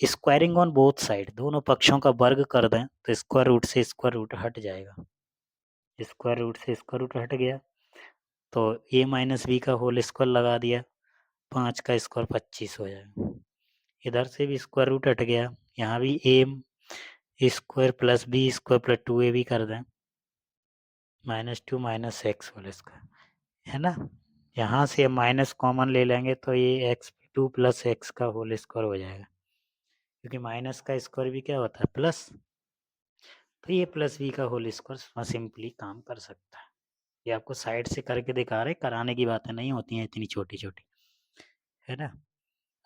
[SPEAKER 1] Squaring on both side, दोनों पक्षों का वर्ग कर दें तो स्क्वायर रूट से स्क्वायर रूट हट जाएगा, स्क्वायर रूट से स्क्वायर रूट हट गया तो a माइनस बी का होल स्क्वायर लगा दिया, 5 का स्क्वायर 25 हो जाएगा। इधर से भी स्क्वायर रूट हट गया, यहाँ भी a square plus B square plus 2ab कर दें, -2 - x होल स्क्वायर, है ना? यहाँ से हम माइनस कॉमन ले लेंगे तो ये x2 प्लस x का होल स्क्वायर हो जाएगा, क्योंकि माइनस का स्क्वायर भी क्या होता है? प्लस। तो ये प्लस बी का होल स्क्वायर सिंपली काम कर सकता है। ये आपको साइड से करके दिखा रहे, कराने की बातें नहीं होती हैं इतनी छोटी-छोटी, है ना?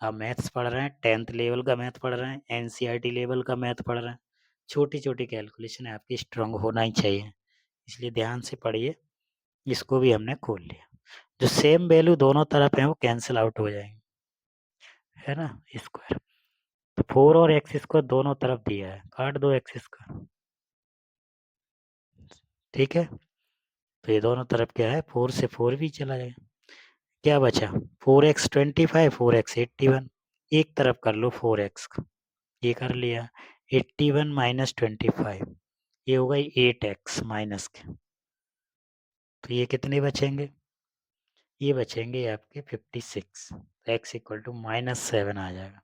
[SPEAKER 1] आप मैथ्स पढ़ रहे हैं, 10th लेवल का मैथ पढ़ रहे हैं, एनसीईआरटी लेवल का मैथ पढ़ रहे हैं, छोटी-छोटी कैलकुलेशन आपकी स्ट्रांग होना ही चाहिए, इसलिए ध्यान से पढ़िए। इसको भी हमने खोल लिया, जो सेम वैल्यू दोनों तरफ है वो कैंसिल आउट हो जाएंगे, है ना? स्क्वायर तो 4 और एक्स स्क्वायर दोनों तरफ दिया है, काट दो एक्स स्क्वायर, ठीक है? तो ये दोनों तरफ क्या है? 4 से 4 भी चला जाएगा, क्या बचा? 4x 25, 4x 81, एक तरफ कर लो 4x का, ये कर लिया। 81 - 25 ये हो गई 8x माइनस के, तो ये कितने बचेंगे? ये बचेंगे आपके 56, x इक्वल टू -7 आ जाएगा,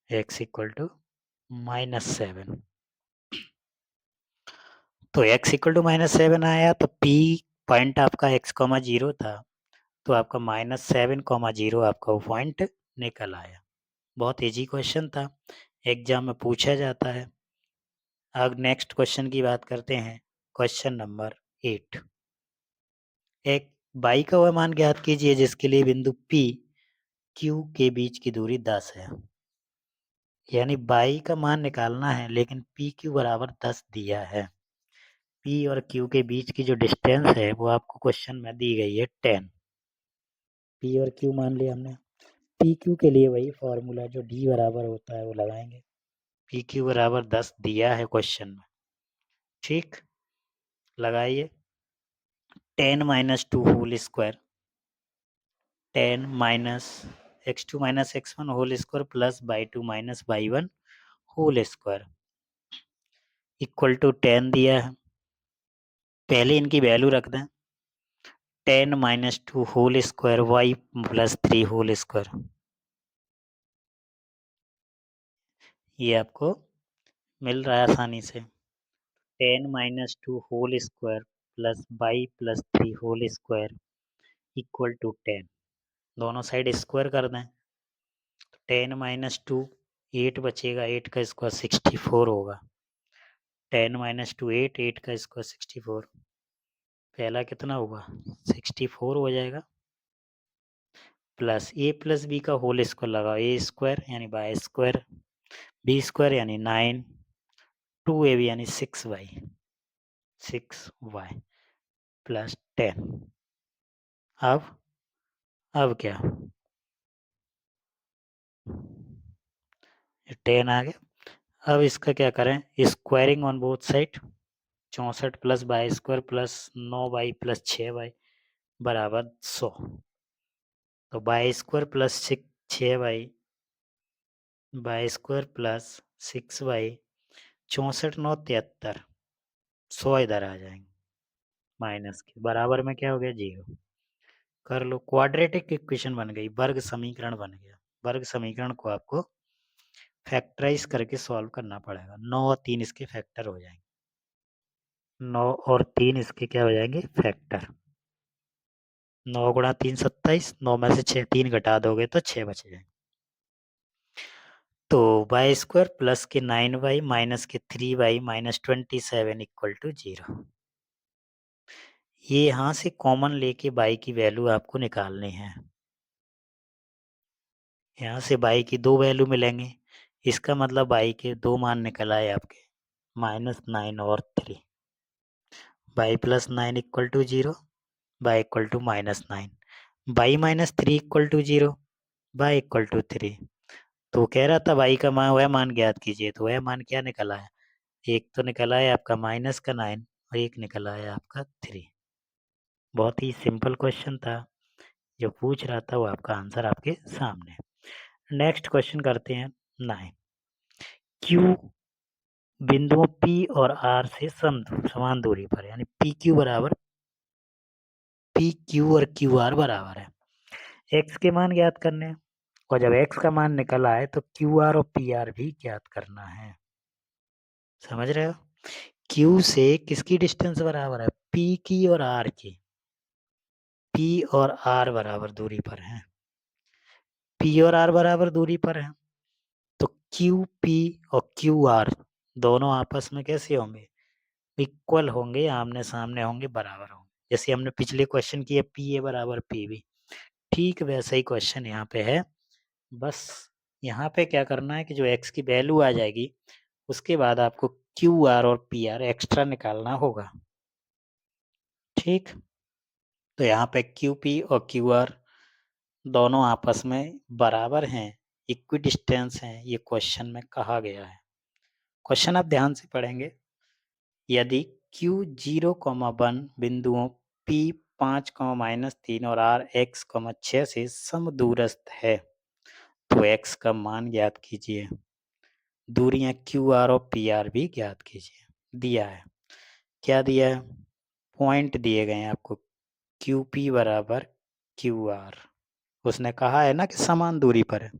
[SPEAKER 1] x इक्वल टू -7। तो x इक्वल टू -7 आया तो P पॉइंट आपका x, 0 था, तो आपका -7, 0 आपका वो पॉइंट निकल आया। बहुत ईजी क्वेश्चन था, एग्जाम में पूछा जाता है। अब नेक्स्ट क्वेश्चन की बात करते हैं। Question number 8। एक बाई का वह मान ज्ञात कीजिए जिसके लिए बिंदु P Q के बीच की दूरी 10 है। यानी बाई का मान निकालना है, लेकिन पी क्यू बराबर 10 दिया है। पी और क्यू के बीच की जो डिस्टेंस है वो आपको क्वेश्चन में दी गई है 10। पी और क्यू मान लिया हमने। पी क्यू के लिए वही फॉर्मूला जो डी बराबर होता है वो लगाएंगे। पी क्यू बराबर 10 दिया है क्वेश्चन में। ठीक, लगाइए। 10 minus 2 whole square, 10 minus x2 minus x1 whole square plus y 2 minus बाई 1 होल स्क्वायर इक्वल टू 10 दिया है। पहले इनकी वैल्यू रख दें। 10 minus 2 whole square y plus 3 whole square, ये आपको मिल रहा है आसानी से। 10 minus 2 whole square plus y plus 3 whole square equal to 10। दोनों साइड स्क्वायर कर दें। 10 माइनस 2 8 बचेगा, 8 का स्क्वायर 64 होगा। 10 माइनस 2 8, 8 का स्क्वायर 64। पहला कितना हुआ 64 हो जाएगा, प्लस ए प्लस बी का होल स्क्वायर लगाओ, ए स्क्वायर यानी बाय स्क्वायर, बी स्क्वायर यानी 9, 2ab यानी 6y प्लस 10। अब क्या 10 आ गया। अब इसका क्या करें, squaring on both side. 64 plus by square plus 9y plus 6y बराबर 100। तो by square plus 6y by square plus 6y, 64 9 73, 100 इधर आ जाएंगे माइनस के बराबर में क्या हो गया 0। कर लो, क्वाड्रेटिक इक्वेशन बन गई, वर्ग समीकरण बन गया। वर्ग समीकरण को आपको फैक्टराइज करके सॉल्व करना पड़ेगा। 9 और 3 इसके फैक्टर हो जाएंगे। 9 और 3 इसके क्या हो जाएंगे फैक्टर। 9 गुणा 3 27, 9 में से 6 3 घटा दोगे तो 6 बच जाएंगे। तो वाई स्क्वायर प्लस के 9y माइनस के 3y माइनस 27 इक्वल टू 0। ये यहाँ से कॉमन लेके y की वैल्यू आपको निकालनी है। यहाँ से y की 2 वैल्यू मिलेंगे, इसका मतलब y के 2 मान निकल आए आपके -9 और 3। y plus 9 equal to 0, y equal to -9, y minus 3 equal to 0, y equal to 3। तो कह रहा था y का मान वह मान ज्ञात कीजिए, तो वह मान क्या निकला है, एक तो निकला है आपका माइनस का 9 और एक निकला है आपका 3। बहुत ही सिंपल क्वेश्चन था, जो पूछ रहा था वो आपका आंसर आपके सामने। नेक्स्ट क्वेश्चन करते हैं 9। Q बिंदुओं P और R से समान दूरी पर, यानी PQ बराबर PQ और QR बराबर है। X के मान ज्ञात करने हैं, और जब X का मान निकल आए तो QR और PR भी ज्ञात करना है। समझ रहे हो, Q से किसकी डिस्टेंस बराबर है, P की और R की। P और R बराबर दूरी पर हैं। P और R बराबर दूरी पर हैं, तो QP और QR दोनों आपस में कैसे होंगे, इक्वल होंगे, आमने सामने होंगे, बराबर होंगे। जैसे हमने पिछले क्वेश्चन किए PA बराबर PB, ठीक वैसा ही क्वेश्चन यहाँ पे है। बस यहाँ पे क्या करना है कि जो x की वैल्यू आ जाएगी उसके बाद आपको QR और PR एक्स्ट्रा निकालना होगा। ठीक, तो यहाँ पे QP और QR दोनों आपस में बराबर हैं, इक्विडिस्टेंस हैं, ये क्वेश्चन में कहा गया है। क्वेश्चन आप ध्यान से पढ़ेंगे। यदि Q 0,1 बिंदुओं P 5, -3 और R x, 6 से समदूरस्थ है तो x का मान ज्ञात कीजिए। दूरियां QR और PR भी ज्ञात कीजिए। दिया है, क्या दिया है, पॉइंट दिए गए हैं आपको, QP बराबर QR। उसने कहा है ना कि समान दूरी पर है,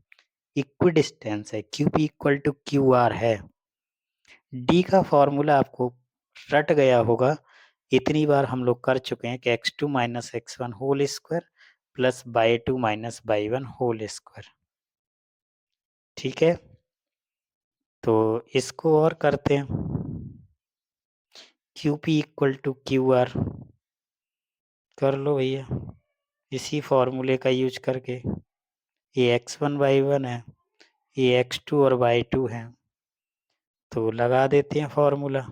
[SPEAKER 1] इक्विडिस्टेंस है, QP इक्वल टू QR है। D का फॉर्मूला आपको रट गया होगा, इतनी बार हम लोग कर चुके हैं कि x2 minus x1 whole square plus y2 minus y1 whole square. ठीक है, तो इसको और करते हैं, QP इक्वल टू QR कर लो भैया, इसी फॉर्मूले का यूज करके। ये x1 y1 है, ये x2 और y2 है, तो लगा देते हैं फॉर्मूला।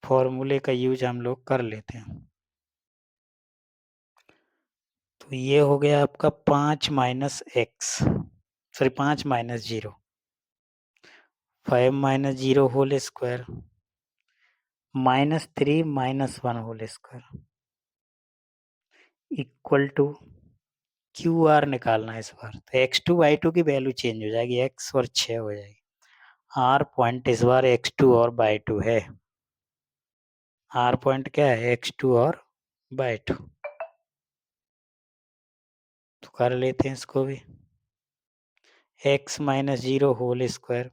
[SPEAKER 1] फॉर्मूले का यूज हम लोग कर लेते हैं। तो ये हो गया आपका 5 minus x, sorry 5 minus 0, 5 minus 0 whole square, -3 minus 1 whole square equal to QR निकालना है इस बार। तो x2 y2 की वैल्यू चेंज हो जाएगी, x और 6 हो जाएगी। R पॉइंट इस बार x2 और y2 है। R पॉइंट क्या है, x2 और y2। तो कर लेते हैं इसको भी, x minus 0 whole square,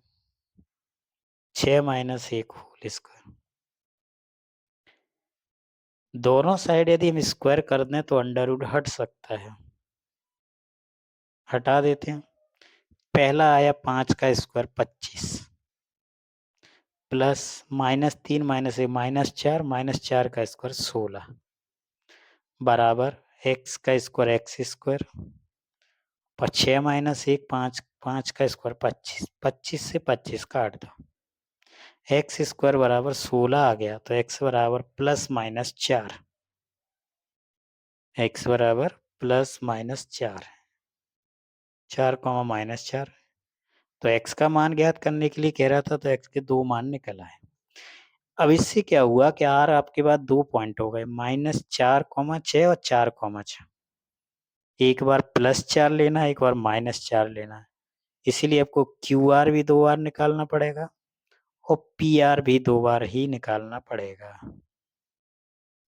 [SPEAKER 1] 6 minus 1 whole square. दोनों साइड यदि हम स्क्वायर कर दें तो अंडर रूट हट सकता है, हटा देते हैं। पहला आया 5 का स्क्वायर 25, प्लस -3 माइनस 1 -4, -4 का स्क्वायर 16, बराबर x का स्क्वायर x स्क्वायर, 6 माइनस 1 5, 5 का स्क्वायर 25, 25 से 25 काट दो, x स्क्वायर बराबर 16 आ गया। तो x बराबर +-4, x बराबर +-4, 4 -4। तो x का मान ज्ञात करने के लिए कह रहा था, तो x के 2 मान निकल आए। अब इससे क्या हुआ कि r आपके पास 2 पॉइंट हो गए, -4, 6 और 4, 6। एक बार +4 लेना है, एक बार -4 लेना है, इसीलिए आपको QR भी 2 बार निकालना पड़ेगा और PR भी 2 बार ही निकालना पड़ेगा।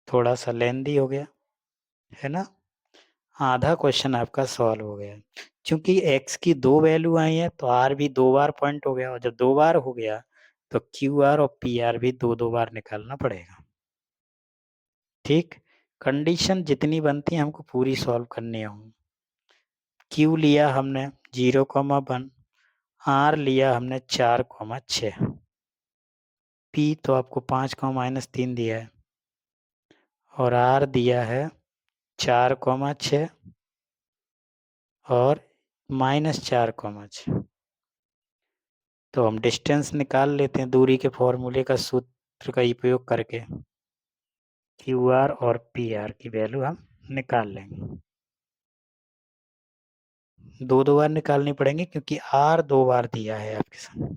[SPEAKER 1] थोड़ा सा लेंदी हो गया, है ना? आधा क्वेश्चन आपका सॉल्व हो गया। चूंकि x की 2 वैल्यू आई है तो r भी 2 बार पॉइंट हो गया, और जब 2 बार हो गया तो QR और PR भी 2-2 बार निकालना पड़ेगा। ठीक, कंडीशन जितनी बनती है हमको पूरी सॉल्व करनी होंगी। Q लिया हमने 0,1, R लिया हमने 4,6, P तो आपको 5,-3 दिया है, और R दिया है 4,6 और -4,6। तो हम डिस्टेंस निकाल लेते हैं दूरी के फॉर्मूले का सूत्र का उपयोग करके। QR और PR की वैल्यू हम निकाल लेंगे। 2-2 बार निकालनी पड़ेंगी क्योंकि R 2 बार दिया है आपके सामने।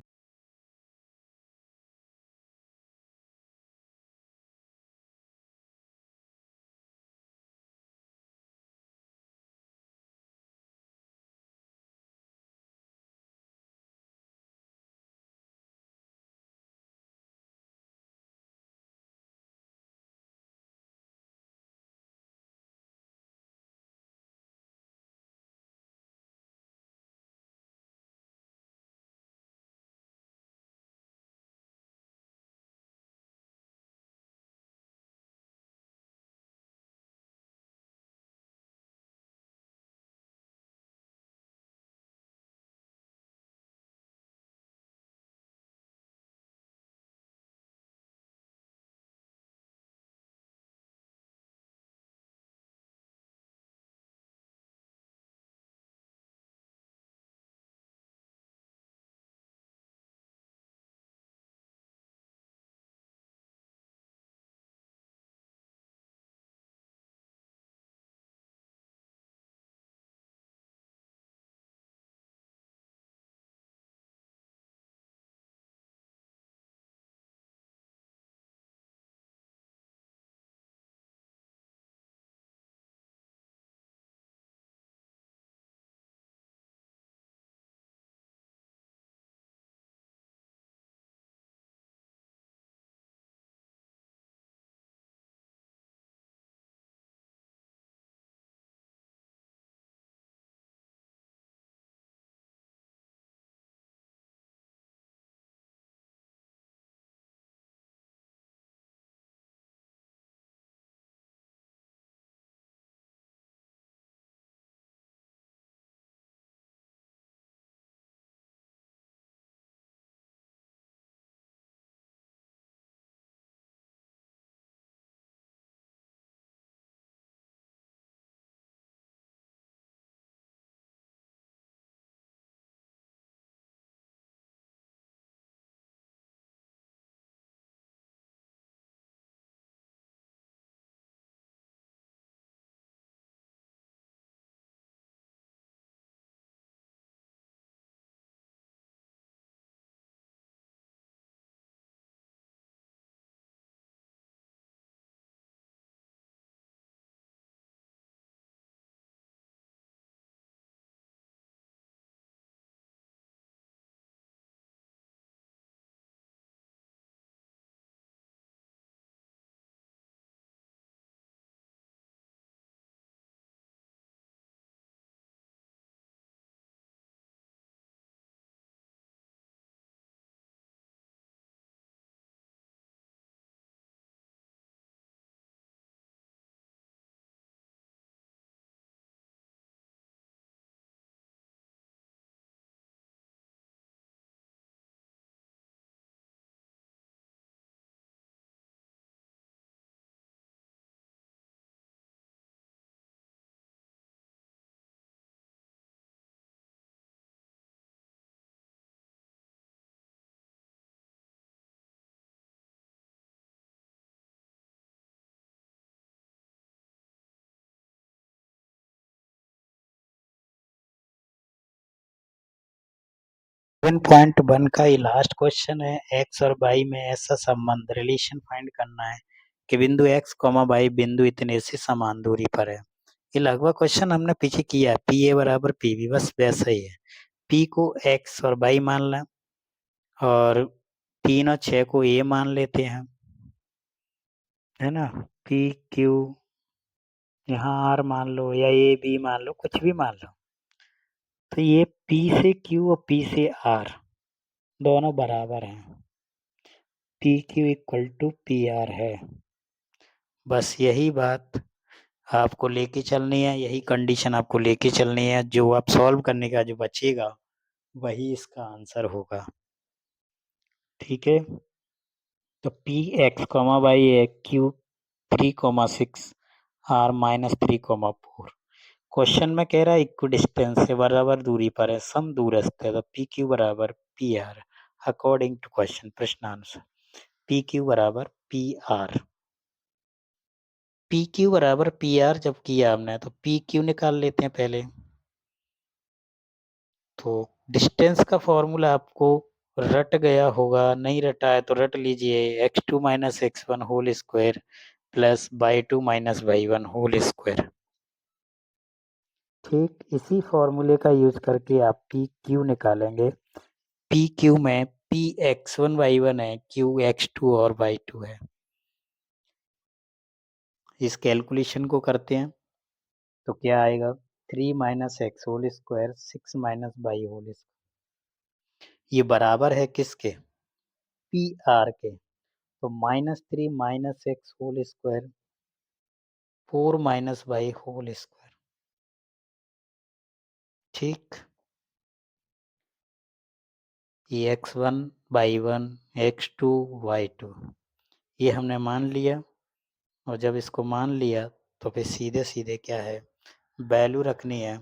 [SPEAKER 1] 7.1 का ये लास्ट क्वेश्चन है। एक्स और वाई में ऐसा संबंध रिलेशन फाइंड करना है कि बिंदु एक्स कॉमा वाई बिंदु इतने से समान दूरी पर है। ये लगभग क्वेश्चन हमने पीछे किया है, पी ए बराबर पी बी, बस वैसा ही है। पी को एक्स और वाई मान लें और 3 और 6 को ए मान लेते हैं, है ना। पी क्यू, यहाँ आर मान लो या ए बी मान लो, कुछ भी मान लो। तो ये पी से क्यू और पी से आर दोनों बराबर हैं। P Q equal to P R है। बस यही बात आपको लेके चलनी है, यही कंडीशन आपको लेके चलनी है। जो आप सॉल्व करने का जो बचेगा वही इसका आंसर होगा। ठीक है, तो पी एक्स कॉमा वाई है क्यू 3,6 आर -3,4। क्वेश्चन में कह रहा है इक्व डिस्टेंस से बराबर दूरी पर है, सम दूरस्थ है, तो पी क्यू बराबर P R according to question, प्रश्नानुसार पी क्यू बराबर पी आर। पी क्यू बराबर पी आर जब किया हमने तो पी क्यू निकाल लेते हैं पहले। तो डिस्टेंस का फॉर्मूला आपको रट गया होगा, नहीं रटा है तो रट लीजिए, x2 minus x1 whole square plus y2 minus y1 whole square. ठीक इसी फॉर्मूले का यूज करके आप पी क्यू निकालेंगे। पी क्यू में पी x1 y1 है, क्यू x2 और y2 है। इस कैलकुलेशन को करते हैं तो क्या आएगा, 3 minus x whole square 6 minus y whole square. ये बराबर है किसके, पी आर के। तो -3 minus x whole square 4 minus y whole square. ठीक, ये x1 y1 x2 y2 ये हमने मान लिया। और जब इसको मान लिया तो फिर सीधे सीधे क्या है, वैल्यू रखनी है,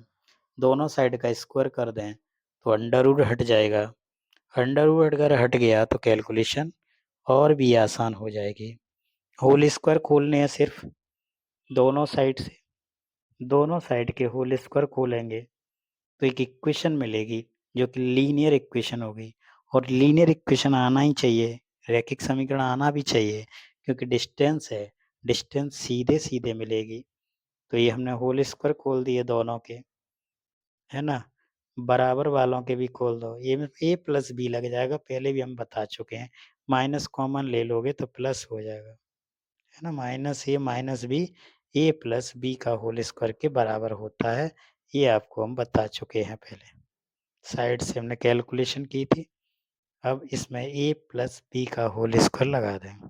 [SPEAKER 1] दोनों साइड का स्क्वायर कर दें तो अंडर रूट हट जाएगा। अंडर रूट अगर हट गया तो कैलकुलेशन और भी आसान हो जाएगी। होल स्क्वायर खोलने हैं सिर्फ, दोनों साइड से, दोनों साइड के होल स्क्वायर खोलेंगे तो एक इक्वेशन मिलेगी जो कि लीनियर इक्वेशन होगी। और लीनियर इक्वेशन आना ही चाहिए, रैखिक समीकरण आना भी चाहिए, क्योंकि डिस्टेंस है, डिस्टेंस सीधे सीधे मिलेगी। तो ये हमने होल स्क्वायर खोल दिए दोनों के, है ना। बराबर वालों के भी खोल दो, ये में ए प्लस बी लग जाएगा, पहले भी हम बता चुके हैं। माइनस कॉमन ले लोगे तो प्लस हो जाएगा, है ना। Minus A minus B A plus B का होल स्क्वायर के बराबर होता है, ये आपको हम बता चुके हैं पहले, साइड से हमने कैलकुलेशन की थी। अब इसमें ए प्लस बी का होल स्क्वायर लगा देंगे।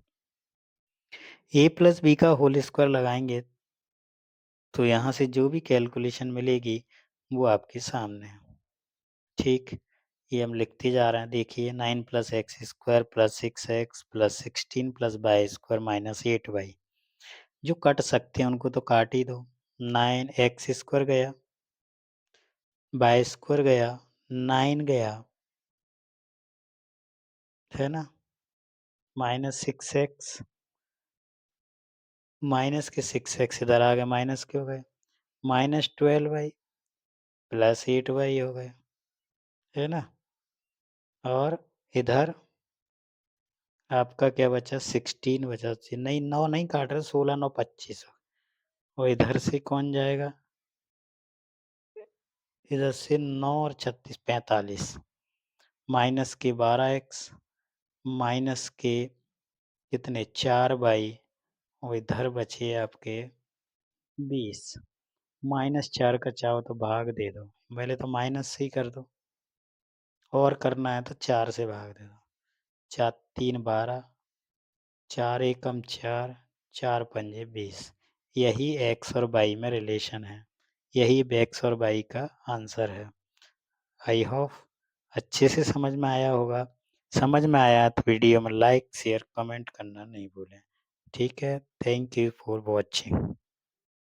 [SPEAKER 1] ए प्लस बी का होल स्क्वायर लगाएंगे तो यहाँ से जो भी कैलकुलेशन मिलेगी वो आपके सामने है। ठीक, ये हम लिखते जा रहे हैं, देखिए 9 plus x square plus 6x plus 16 plus y square minus 8y। जो कट सकते हैं उनको तो काट ही दो। 9 एक्स स्क्वायर गया, वाई स्क्वायर गया, 9 गया, है ना, माइनस 6x, माइनस के 6x इधर आ गए, माइनस के हो गए, माइनस 12y प्लस 8y हो गए, है ना। और इधर आपका क्या बचा, 16 बचा, नहीं 9 नहीं काट रहे, 16 9 25। और इधर से कौन जाएगा, इधर से 9 और 36 45, माइनस के 12x माइनस के कितने 4y और इधर बचे आपके 20। -4 का चाहो तो भाग दे दो, पहले तो माइनस से ही कर दो, और करना है तो 4 से भाग दे दो। 4 3 12, 4 एकम 4, 4 पंजे 20। यही एक्स और वाई में रिलेशन है, यही एक्स और वाई का आंसर है। आई होप अच्छे से समझ में आया होगा। समझ में आया तो वीडियो में लाइक शेयर कमेंट करना नहीं भूलें। ठीक है, थैंक यू फॉर वॉचिंग।